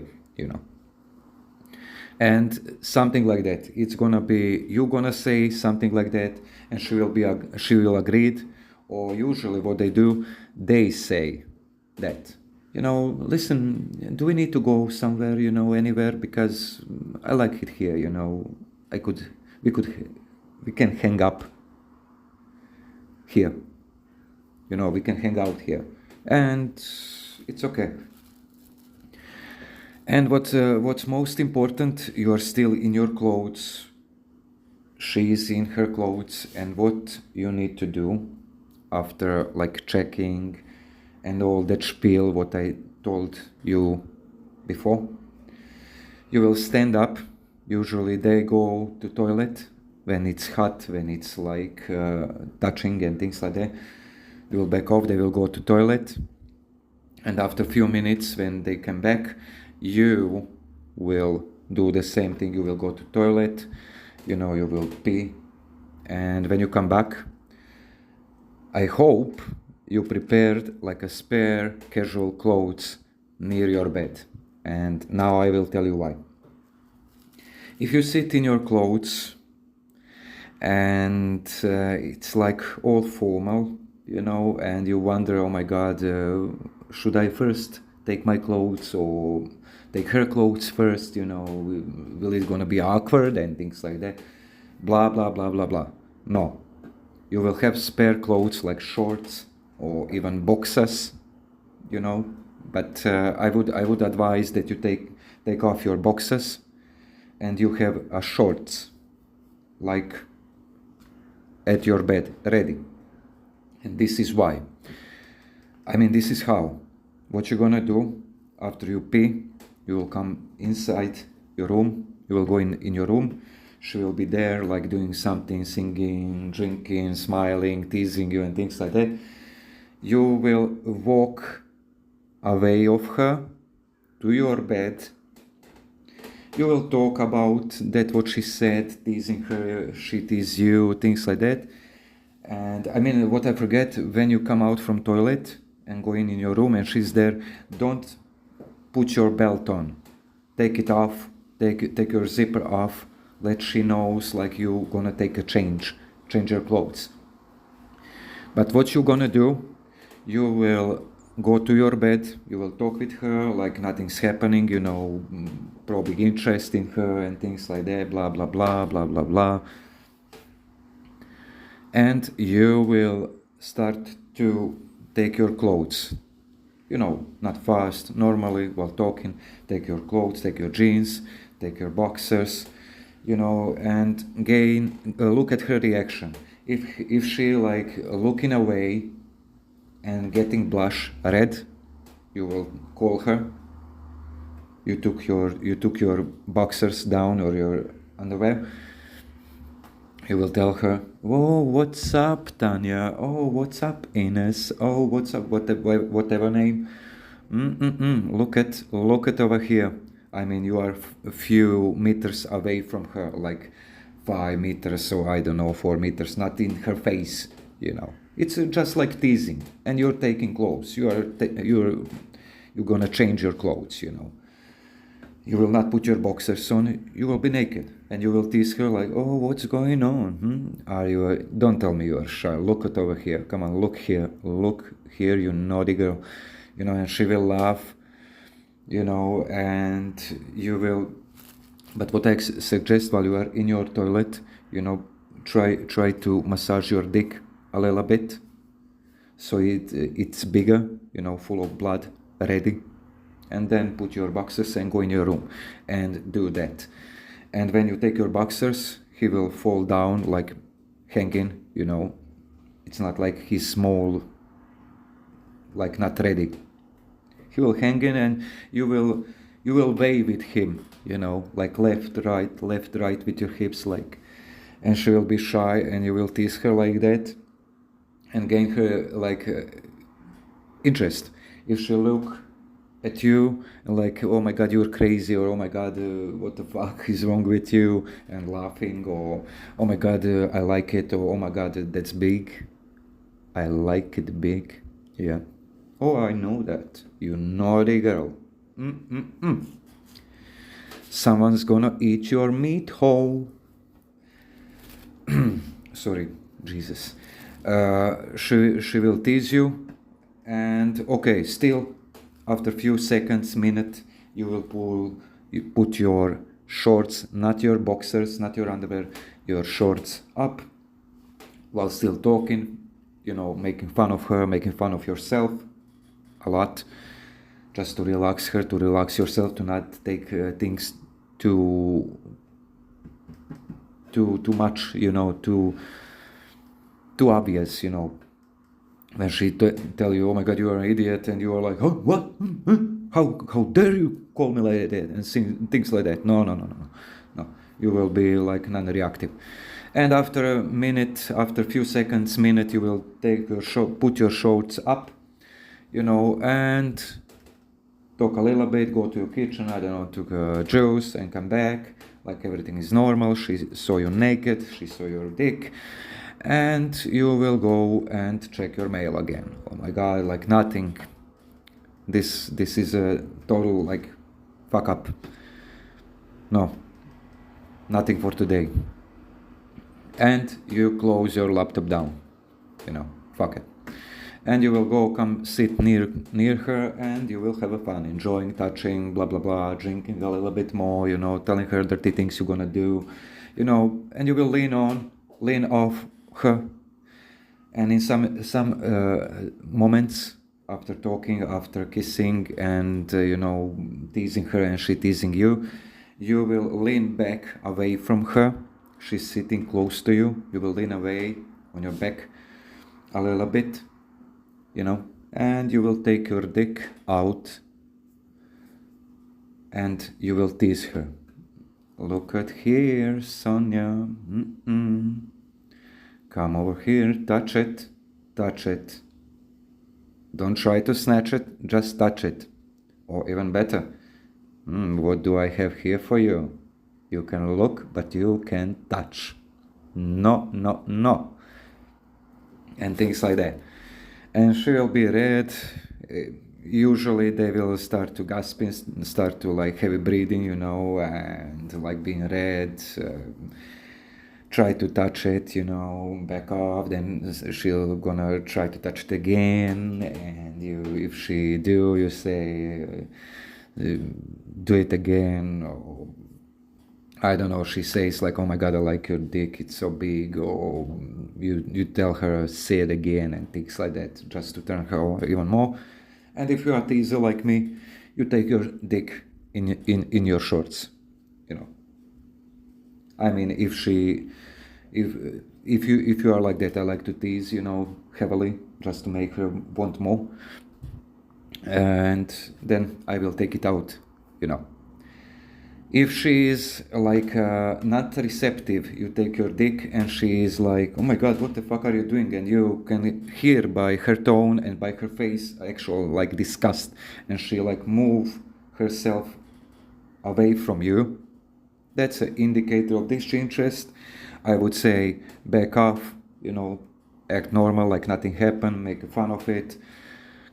And something like that. It's gonna be, you're gonna say something like that, and she will agree. Or usually what they do, they say that. Listen, do we need to go somewhere, anywhere? Because I like it here, we can hang up here, we can hang out here, and it's okay. And what's most important, you are still in your clothes, she is in her clothes, and what you need to do after like checking and all that spiel what I told you before, you will stand up. Usually they go to toilet when it's hot, when it's like touching and things like that. They will back off, they will go to toilet, and after a few minutes when they come back, you will do the same thing. You will go to toilet, you know, you will pee, and when you come back, I hope you prepared like a spare casual clothes near your bed. And now I will tell you why. If you sit in your clothes and it's like all formal, you know, and you wonder, oh my god, should I first take my clothes or take her clothes first, you know, will it gonna be awkward and things like that, blah blah blah blah blah. No, you will have spare clothes like shorts or even boxers, you know, but I would advise that you take off your boxers and you have a shorts like at your bed ready. And this is why. I mean, this is how. What you're gonna do after you pee, you will come inside your room, you will go in your room, she will be there like doing something, singing, drinking, smiling, teasing you and things like that. You will walk away of her to your bed. You will talk about that what she said, teasing her, she tease you, things like that. And I mean, what I forget, when you come out from toilet and go in your room and she's there, don't put your belt on. Take it off, take your zipper off, let she knows like you gonna take a change your clothes. But what you gonna do, you will go to your bed, you will talk with her like nothing's happening, you know, probably interest in her and things like that, blah blah blah blah blah blah. And you will start to take your clothes, you know, not fast, normally while talking, take your clothes, take your jeans, take your boxers, you know, and look at her reaction. If she like looking away and getting blush red, you will call her. You took your boxers down or your underwear. You will tell her, oh, what's up, Tanya? Oh, what's up, Ines? Oh, what's up, whatever name. Look at over here. I mean, you are a few meters away from her, like 5 meters, so I don't know, 4 meters, not in her face, you know. It's just like teasing, and you're taking clothes. You're gonna change your clothes, you know. You will not put your boxers on, you will be naked. And you will tease her like, oh, what's going on? Are you, don't tell me you are shy. Look at over here. Come on, look here, you naughty girl. You know, and she will laugh, you know, and you will, but what I suggest while you are in your toilet, you know, try to massage your dick a little bit. So it's bigger, you know, full of blood, ready. And then put your boxers and go in your room and do that. And when you take your boxers, he will fall down like hanging, you know. It's not like he's small, like not ready. He will hang in and you will wave with him, you know, like left, right with your hips, like, and she will be shy and you will tease her like that and gain her like interest. If she look at you and like, oh my god, you're crazy, or oh my god, what the fuck is wrong with you, and laughing, or oh my god, I like it, or oh my god, that's big, I like it big, yeah, oh I know that, you naughty girl, someone's gonna eat your meat hole. Sorry, Jesus. She will tease you, and okay, still after few seconds, minute, you put your shorts, not your boxers, not your underwear, your shorts up while still talking, you know, making fun of her, making fun of yourself a lot, just to relax her, to relax yourself, to not take things too much, you know, too obvious, you know. When she tell you, oh my god, you are an idiot, and you are like, oh, what? How dare you call me like that, and things like that. No. You will be like non-reactive. And after a minute, after a few seconds, minute, you will take your put your shorts up, you know, and talk a little bit, go to your kitchen, I don't know, took juice and come back, like everything is normal. She saw you naked, she saw your dick, and you will go and check your mail again. Oh my god, like nothing. This is a total like fuck up. No, nothing for today. And you close your laptop down, fuck it. And you will go come sit near her, and you will have a fun, enjoying, touching, blah blah blah, drinking a little bit more, telling her dirty things you're gonna do, and you will lean off her. And in some moments after talking, after kissing, and teasing her and she teasing you, you will lean back away from her. She's sitting close to you. You will lean away on your back a little bit, and you will take your dick out and you will tease her. Look at here, Sonia. Come over here, touch it. Don't try to snatch it, just touch it. Or even better, what do I have here for you? You can look, but you can't touch. No. And things like that. And she will be red. Usually they will start to gasping, start to like heavy breathing, and like being red. Try to touch it, back off. Then she'll gonna try to touch it again. And if she do, you say, do it again. Or I don't know, she says like, oh my god, I like your dick, it's so big, or you tell her, say it again, and things like that, just to turn her on even more. And if you are a teaser like me, you take your dick in your shorts, I mean, if you are like that, I like to tease, heavily, just to make her want more. And then I will take it out, If she is like not receptive, you take your dick and she is like, oh my god, what the fuck are you doing? And you can hear by her tone and by her face actual like disgust, and she like move herself away from you. That's an indicator of disinterest. I would say back off, act normal like nothing happened, make fun of it.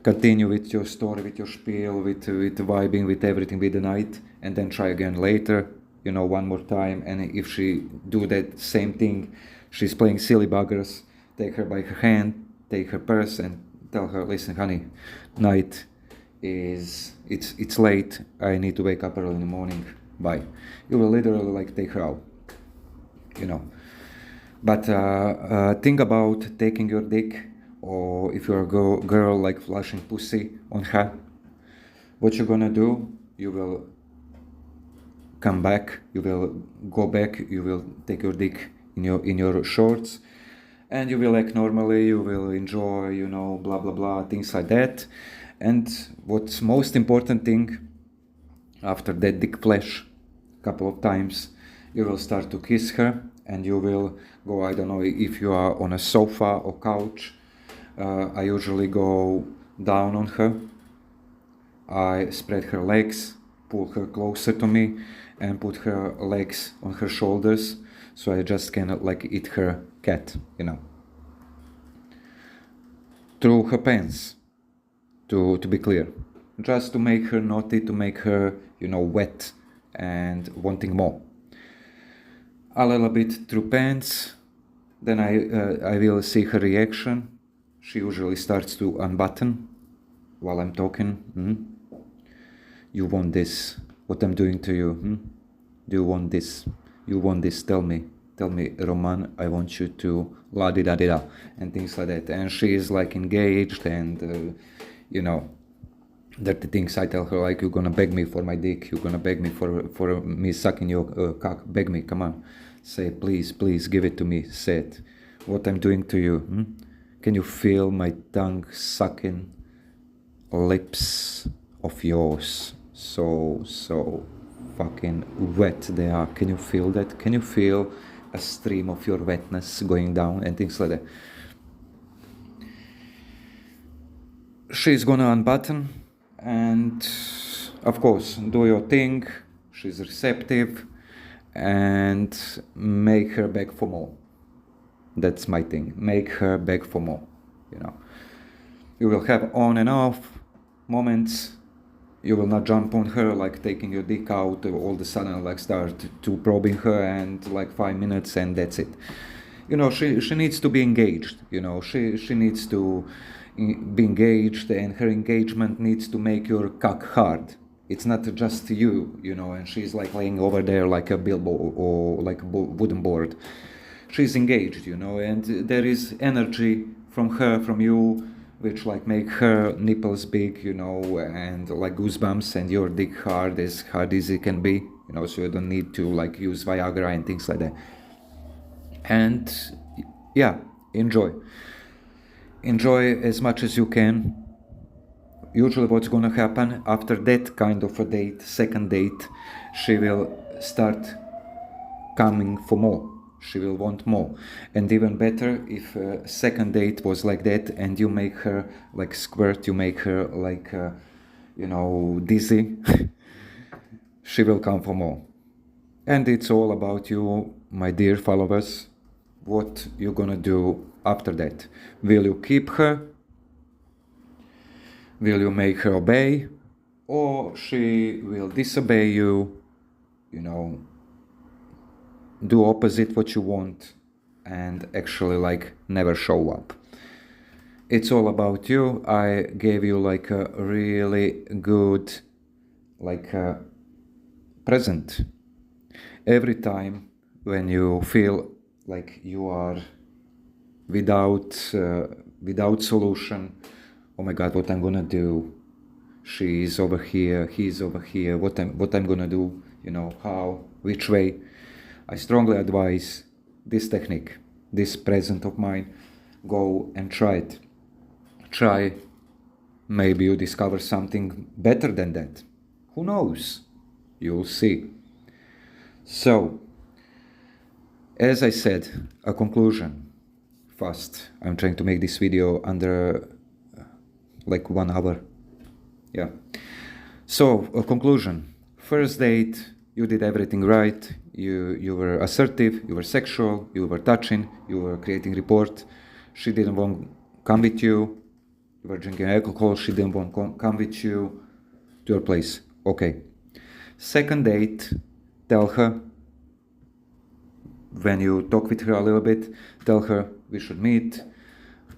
Continue with your story, with your spiel, with vibing, with everything, with the night, and then try again later, one more time. And if she do that same thing, she's playing silly buggers, take her by her hand, take her purse, and tell her, listen, honey, night it's late, I need to wake up early in the morning, bye. You will literally like take her out, But think about taking your dick, or if you're a girl like flashing pussy on her, what you're gonna do, you will come back, you will go back, you will take your dick in your shorts, and you will act normally, you will enjoy, blah blah blah, things like that. And what's most important thing, after that dick flash a couple of times, you will start to kiss her, and you will go, I don't know, if you are on a sofa or couch, I usually go down on her, I spread her legs, pull her closer to me, and put her legs on her shoulders, so I just can like eat her cat, through her pants, to be clear, just to make her naughty, to make her, wet and wanting more. A little bit through pants, then I will see her reaction. She usually starts to unbutton while I'm talking. You want this? What I'm doing to you? Do you want this? You want this? Tell me, Roman. I want you to la di da di da, and things like that. And she is like engaged, and dirty things. I tell her like, you're gonna beg me for my dick. You're gonna beg me for me sucking your cock. Beg me, come on. Say, please, give it to me. Say it. What I'm doing to you. Can you feel my tongue sucking lips of yours? So fucking wet they are. Can you feel that? Can you feel a stream of your wetness going down and things like that? She's gonna unbutton, and Of course, do your thing, she's receptive, and make her beg for more. That's my thing, make her beg for more, you know. You will have on and off moments. You will not jump on her like taking your dick out all of a sudden, like start to probing her and like 5 minutes and that's it. You know, she needs to be engaged, you know, she needs to be engaged, and her engagement needs to make your cock hard. It's not just you, you know, and she's like laying over there like a billboard or like a wooden board. She's engaged, you know, and there is energy from her, from you, which like make her nipples big, you know, and like goosebumps, and your dick hard as it can be, you know, so you don't need to like use Viagra and things like that. And yeah, enjoy as much as you can. Usually what's gonna happen after that kind of a date, second date, she will start coming for more. She will want more. And even better if second date was like that and you make her like squirt, you make her like you know, dizzy, she will come for more. And it's all about you, my dear followers, what you're gonna do after that. Will you keep her? Will you make her obey? Or she will disobey you, you know, do opposite what you want, and actually like never show up. It's all about you. I gave you like a really good like present. Every time when you feel like you are without solution, oh my god, what I'm gonna do, she's over here, he's over here, what I'm gonna do, you know, how, which way, I strongly advise this technique, this present of mine. Go and try it. Try, maybe you discover something better than that. Who knows? You'll see. So, as I said, a conclusion. Fast. I'm trying to make this video under like 1 hour. Yeah. So, a conclusion. First date, you did everything right. You were assertive, you were sexual, you were touching, you were creating rapport. She didn't want to come with you. You were drinking alcohol, she didn't want to come with you to your place. Okay. Second date, tell her, when you talk with her a little bit, tell her we should meet.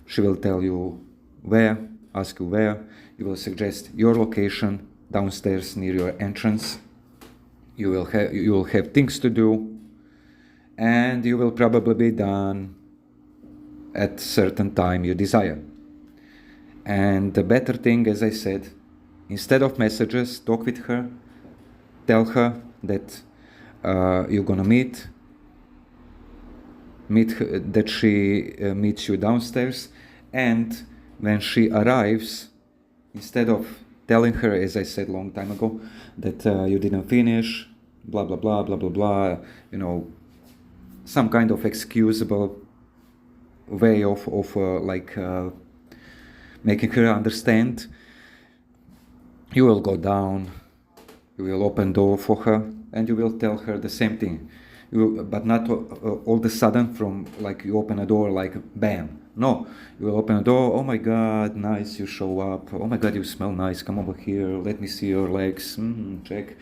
She will tell you where, ask you where. You will suggest your location downstairs near your entrance. You will have things to do, and you will probably be done at certain time you desire. And the better thing, as I said, instead of messages, talk with her, tell her that you're gonna meet her, that she meets you downstairs, and when she arrives, instead of telling her, as I said long time ago, that you didn't finish, blah blah blah blah blah blah, you know, some kind of excusable way of like making her understand, you will go down, you will open door for her, and you will tell her the same thing. But not all of a sudden from like you open a door like bam. No, you will open a door, oh my god, nice, you show up, oh my god, you smell nice, come over here, let me see your legs, check.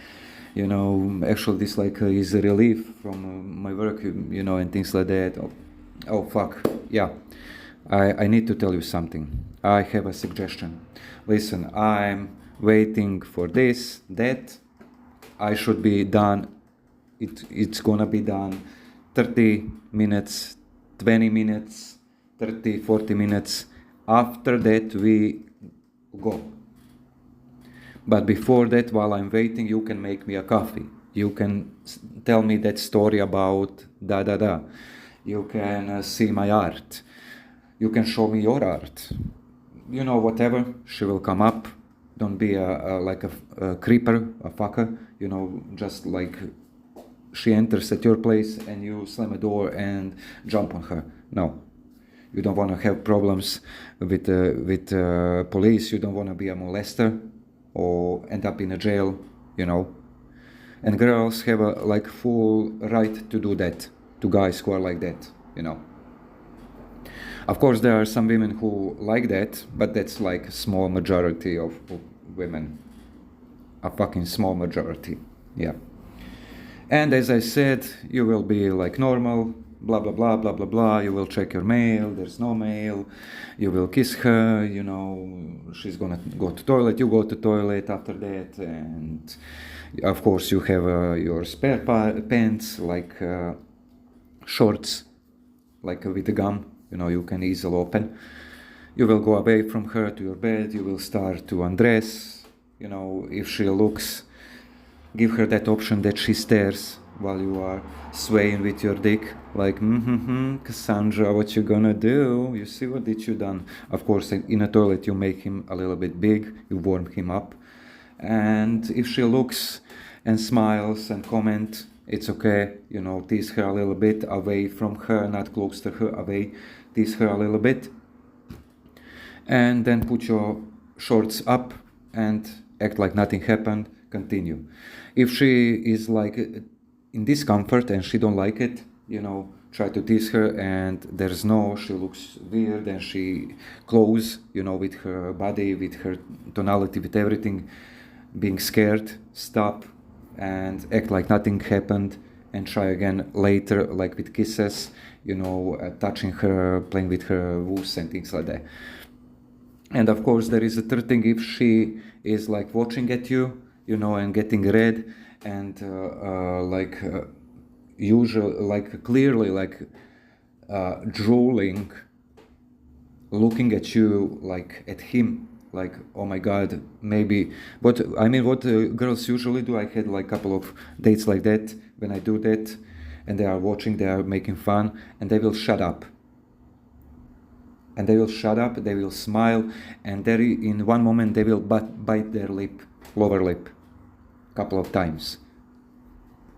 You know, actually this like is a relief from my work, you know, and things like that. Oh fuck, yeah. I need to tell you something. I have a suggestion. Listen, I'm waiting for this, that. I should be done. It's gonna be done 30 minutes, 20 minutes, 30, 40 minutes. After that, we go. But before that, while I'm waiting, you can make me a coffee. You can tell me that story about da-da-da. You can see my art. You can show me your art. You know, whatever. She will come up. Don't be like a creeper, a fucker. You know, just like she enters at your place and you slam a door and jump on her. No. You don't want to have problems with police. You don't want to be a molester. or end up in a jail, you know. And girls have a like full right to do that to guys who are like that, you know. Of course, there are some women who like that, but that's like a small majority of women. A fucking small majority, yeah. And as I said, you will be like normal, blah blah blah blah blah blah. You will check your mail, there's no mail. You will kiss her, you know, she's gonna go to toilet, you go to toilet after that. And of course you have your spare pants, like shorts, like with the gum, you know, you can easily open. You will go away from her to your bed, you will start to undress, you know, if she looks, give her that option that she stares while you are swaying with your dick, like, Cassandra, what you gonna do? You see what did you done? Of course, in a toilet you make him a little bit big, you warm him up. And if she looks and smiles and comment, it's okay, you know, tease her a little bit, away from her, not close to her, away, tease her a little bit. And then put your shorts up and act like nothing happened, continue. If she is like in discomfort and she don't like it, you know, try to tease her, and there's no, she looks weird and she close, you know, with her body, with her tonality, with everything, being scared, stop and act like nothing happened, and try again later, like with kisses, you know, touching her, playing with her woos and things like that. And of course there is a third thing, if she is like watching at you, you know, and getting red and usually like clearly like drooling, looking at you, like at him, like, oh my god, maybe what girls usually do. I had like a couple of dates like that, when I do that and they are watching, they are making fun, and they will shut up. And they will shut up, they will smile, and in one moment they will bite their lip, lower lip, couple of times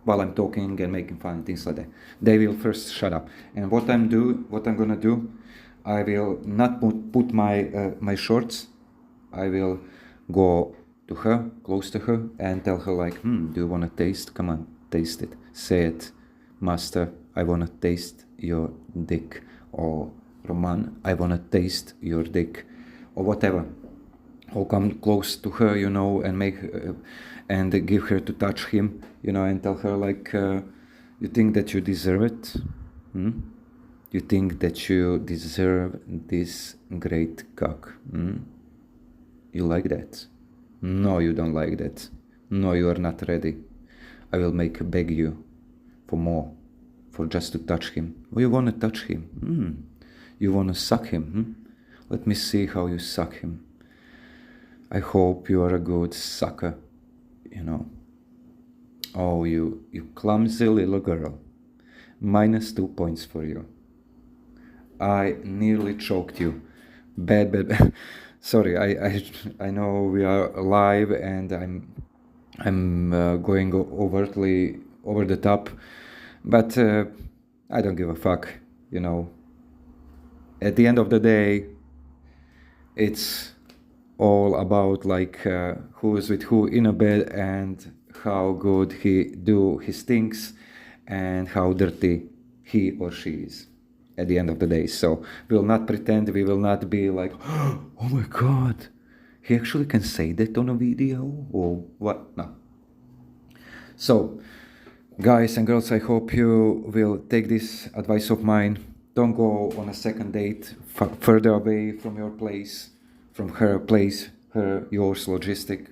while I'm talking and making fun and things like that. They will first shut up. And what I'm gonna do, I will not put my shorts. I will go to her, close to her, and tell her like, do you wanna taste? Come on, taste it. Say it, master, I wanna taste your dick. Or Roman, I wanna taste your dick, or whatever. Or come close to her, you know, and and give her to touch him, you know, and tell her like, you think that you deserve it? You think that you deserve this great cock? You like that? No, you don't like that. No, you are not ready. I will beg you for more, for just to touch him. Oh, you wanna touch him? You wanna suck him? Let me see how you suck him. I hope you are a good sucker, you know. Oh, you clumsy little girl. -2 points for you. I nearly choked you. Bad. Sorry, I know we are live and I'm going overtly over the top, but I don't give a fuck, you know. At the end of the day, it's all about like who is with who in a bed and how good he do his things and how dirty he or she is at the end of the day. So we will not pretend, we will not be like, oh my god, he actually can say that on a video or what? No. So guys and girls, I hope you will take this advice of mine. Don't go on a second date further away from your place, from her place, yours, logistic.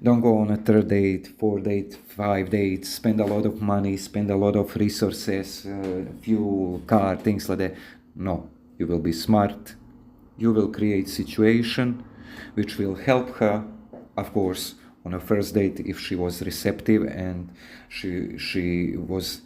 Don't go on a third date, 4th date, 5 dates, spend a lot of money, spend a lot of resources, fuel, car, things like that. No, you will be smart. You will create situation which will help her, of course, on a first date if she was receptive and she was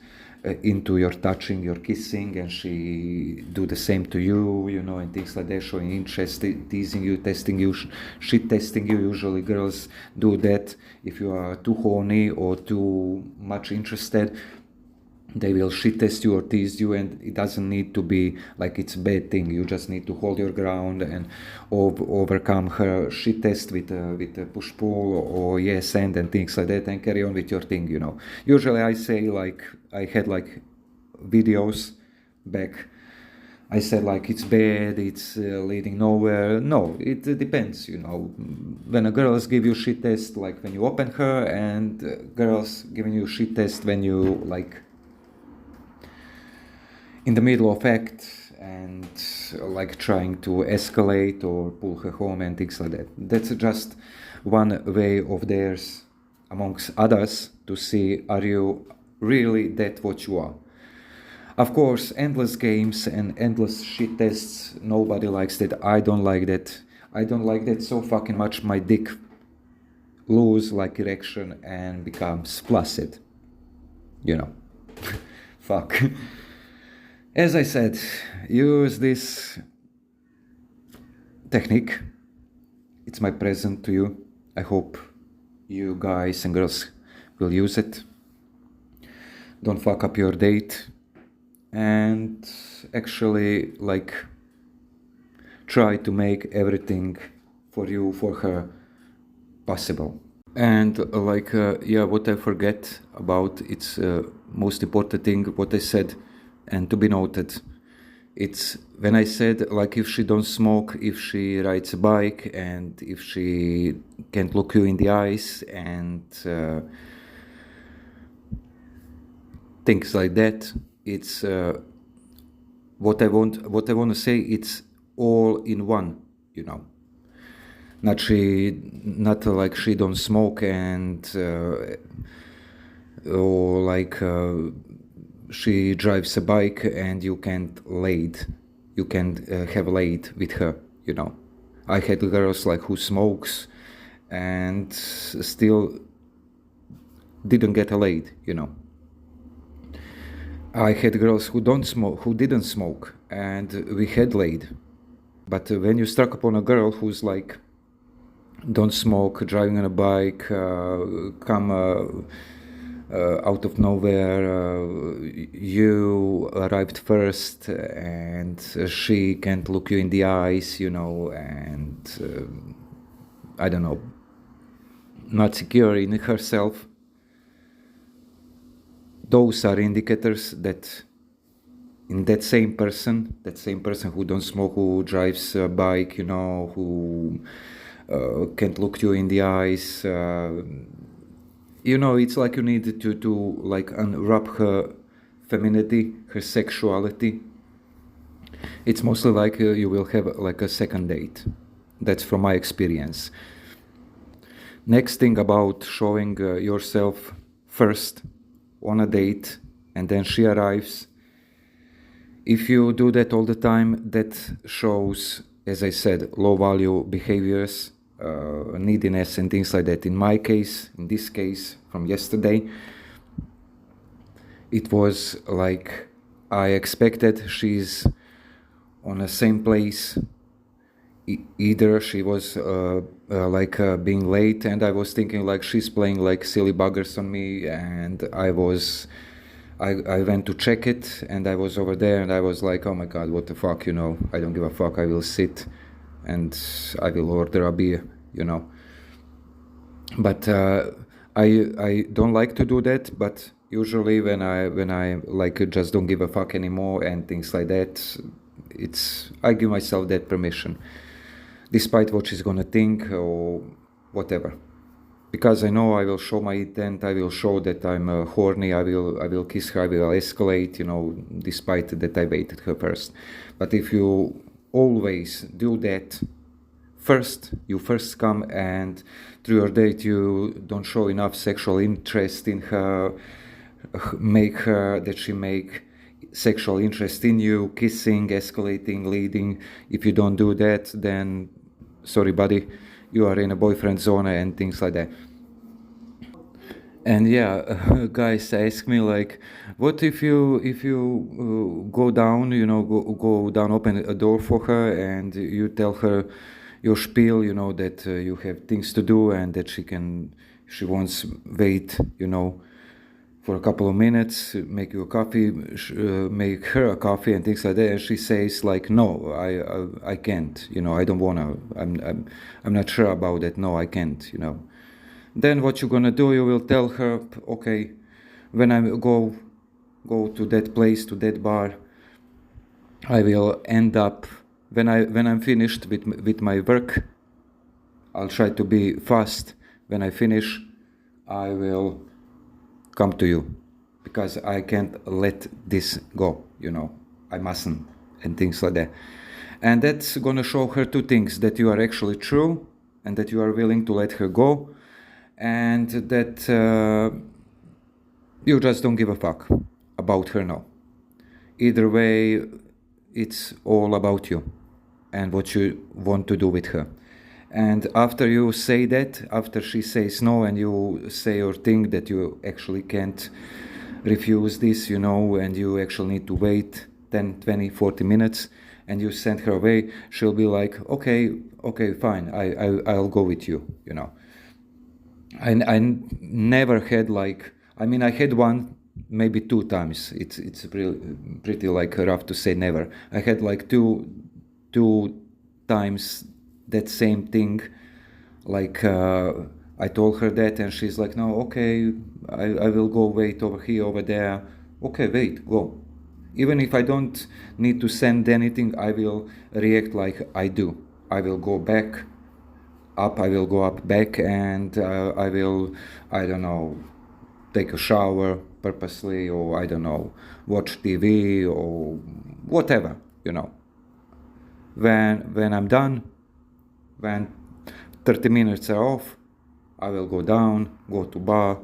into your touching, your kissing, and she do the same to you, you know, and things like that, showing interest, teasing you, testing you, shit testing you. Usually girls do that if you are too horny or too much interested. they will shit test you or tease you, and it doesn't need to be like it's a bad thing. You just need to hold your ground and overcome her shit test with a push pull or yes and things like that, and carry on with your thing, you know. Usually I say, like, I had like videos back, I said like it's bad, it's leading nowhere. No, it depends, you know. When a girls give you shit test, like when you open her, and girls giving you shit test when you like in the middle of act and like trying to escalate or pull her home and things like that. That's just one way of theirs amongst others to see, are you really that what you are? Of course, endless games and endless shit tests, nobody likes that. I don't like that. I don't like that so fucking much. My dick lose like erection and becomes flaccid, you know. Fuck. As I said, use this technique. It's my present to you. I hope you guys and girls will use it. Don't fuck up your date, and actually like try to make everything for you, for her, possible. And yeah, what I forget about, it's most important thing what I said, and to be noted, it's when I said like if she don't smoke, if she rides a bike, and if she can't look you in the eyes, and things like that. It's what I want to say. It's all in one, you know. Not like she don't smoke and or like she drives a bike and you can't have laid with her, you know. I had girls like who smokes and still didn't get a laid, you know. I had girls who didn't smoke, and we had laid. But when you struck upon a girl who's like, don't smoke, driving on a bike, come out of nowhere, you arrived first, and she can't look you in the eyes, you know, and I don't know, not secure in herself. Those are indicators that in that same person who don't smoke, who drives a bike, you know, who can't look you in the eyes, you know, it's like you need to like unwrap her femininity, her sexuality. It's mostly like you will have like a second date. That's from my experience. Next thing about showing yourself first on a date, and then she arrives. If you do that all the time, that shows, as I said, low value behaviors, neediness and things like that. In my case, in this case from yesterday, it was like I expected she's on the same place. Either she was being late, and I was thinking like she's playing like silly buggers on me, and I went to check it, and I was over there, and I was like, oh my god, what the fuck, you know, I don't give a fuck, I will sit and I will order a beer, you know. But I don't like to do that, but usually when I like just don't give a fuck anymore and things like that, I give myself that permission, despite what she's gonna think or whatever, because I know I will show my intent. I will show that I'm horny. I will kiss her. I will escalate, you know, despite that I baited her first. But if you always do that you first come, and through your date you don't show enough sexual interest in her, she make sexual interest in you, kissing, escalating, leading. If you don't do that, then sorry buddy, you are in a boyfriend zone and things like that. And yeah, guys ask me like, what if you go down, you know, go down, open a door for her, and you tell her your spiel, you know, that you have things to do and that she wants wait, you know, for a couple of minutes, make you a coffee, make her a coffee and things like that, and she says like, no, I can't, you know, I don't wanna, I'm not sure about it, no, I can't, you know. Then what you're gonna do, you will tell her, okay, when I go to that place, to that bar, I will end up, when I'm finished with my work, I'll try to be fast. When I finish, I will come to you, because I can't let this go, you know, I mustn't, and things like that. And that's gonna show her two things: that you are actually true, and that you are willing to let her go, and that you just don't give a fuck about her now. Either way, it's all about you and what you want to do with her. And after you say that, after she says no, and you say your thing that you actually can't refuse this, you know, and you actually need to wait 10, 20, 40 minutes, and you send her away, she'll be like, okay, fine, I'll go with you, you know. I never had like, I mean, I had one, maybe two times. It's pretty like rough to say never. I had like two times that same thing. Like I told her that, and she's like, no, okay, I will go wait over here, over there. Okay, wait, go. Even if I don't need to send anything, I will react like I do. I will go back up, I will go up back, and I will, I don't know, take a shower purposely, or I don't know, watch TV or whatever, you know. When I'm done, when 30 minutes are off, I will go down, go to bar,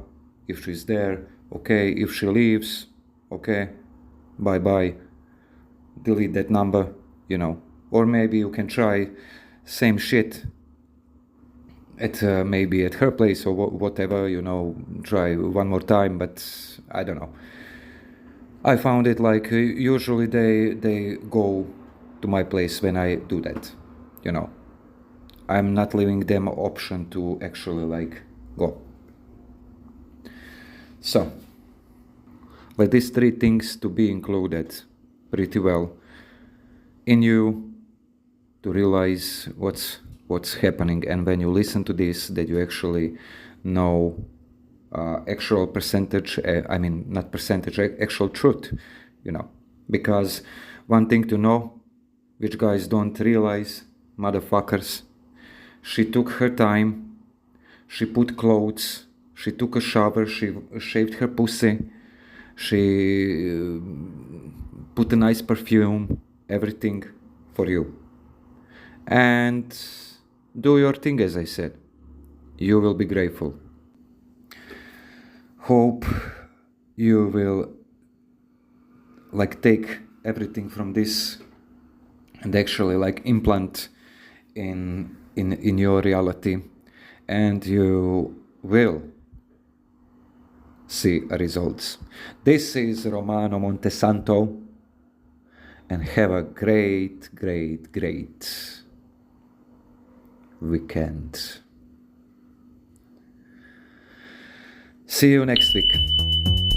if she's there, okay, if she leaves, okay, bye, delete that number, you know. Or maybe you can try same shit at maybe at her place or whatever, you know, try one more time, but I don't know. I found it like usually they go to my place when I do that, you know. I'm not leaving them option to actually like go. So, with these three things to be included pretty well in you, to realize what's happening, and when you listen to this, that you actually know actual percentage, I mean not percentage, actual truth, you know. Because one thing to know, which guys don't realize, motherfuckers, she took her time, she put clothes, she took a shower, she shaved her pussy, she put a nice perfume, everything for you. And do your thing, as I said. You will be grateful. Hope you will like take everything from this and actually like implant in your reality, and you will see results. This is Romano Montesanto, and have a great weekend. See you next week.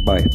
Bye.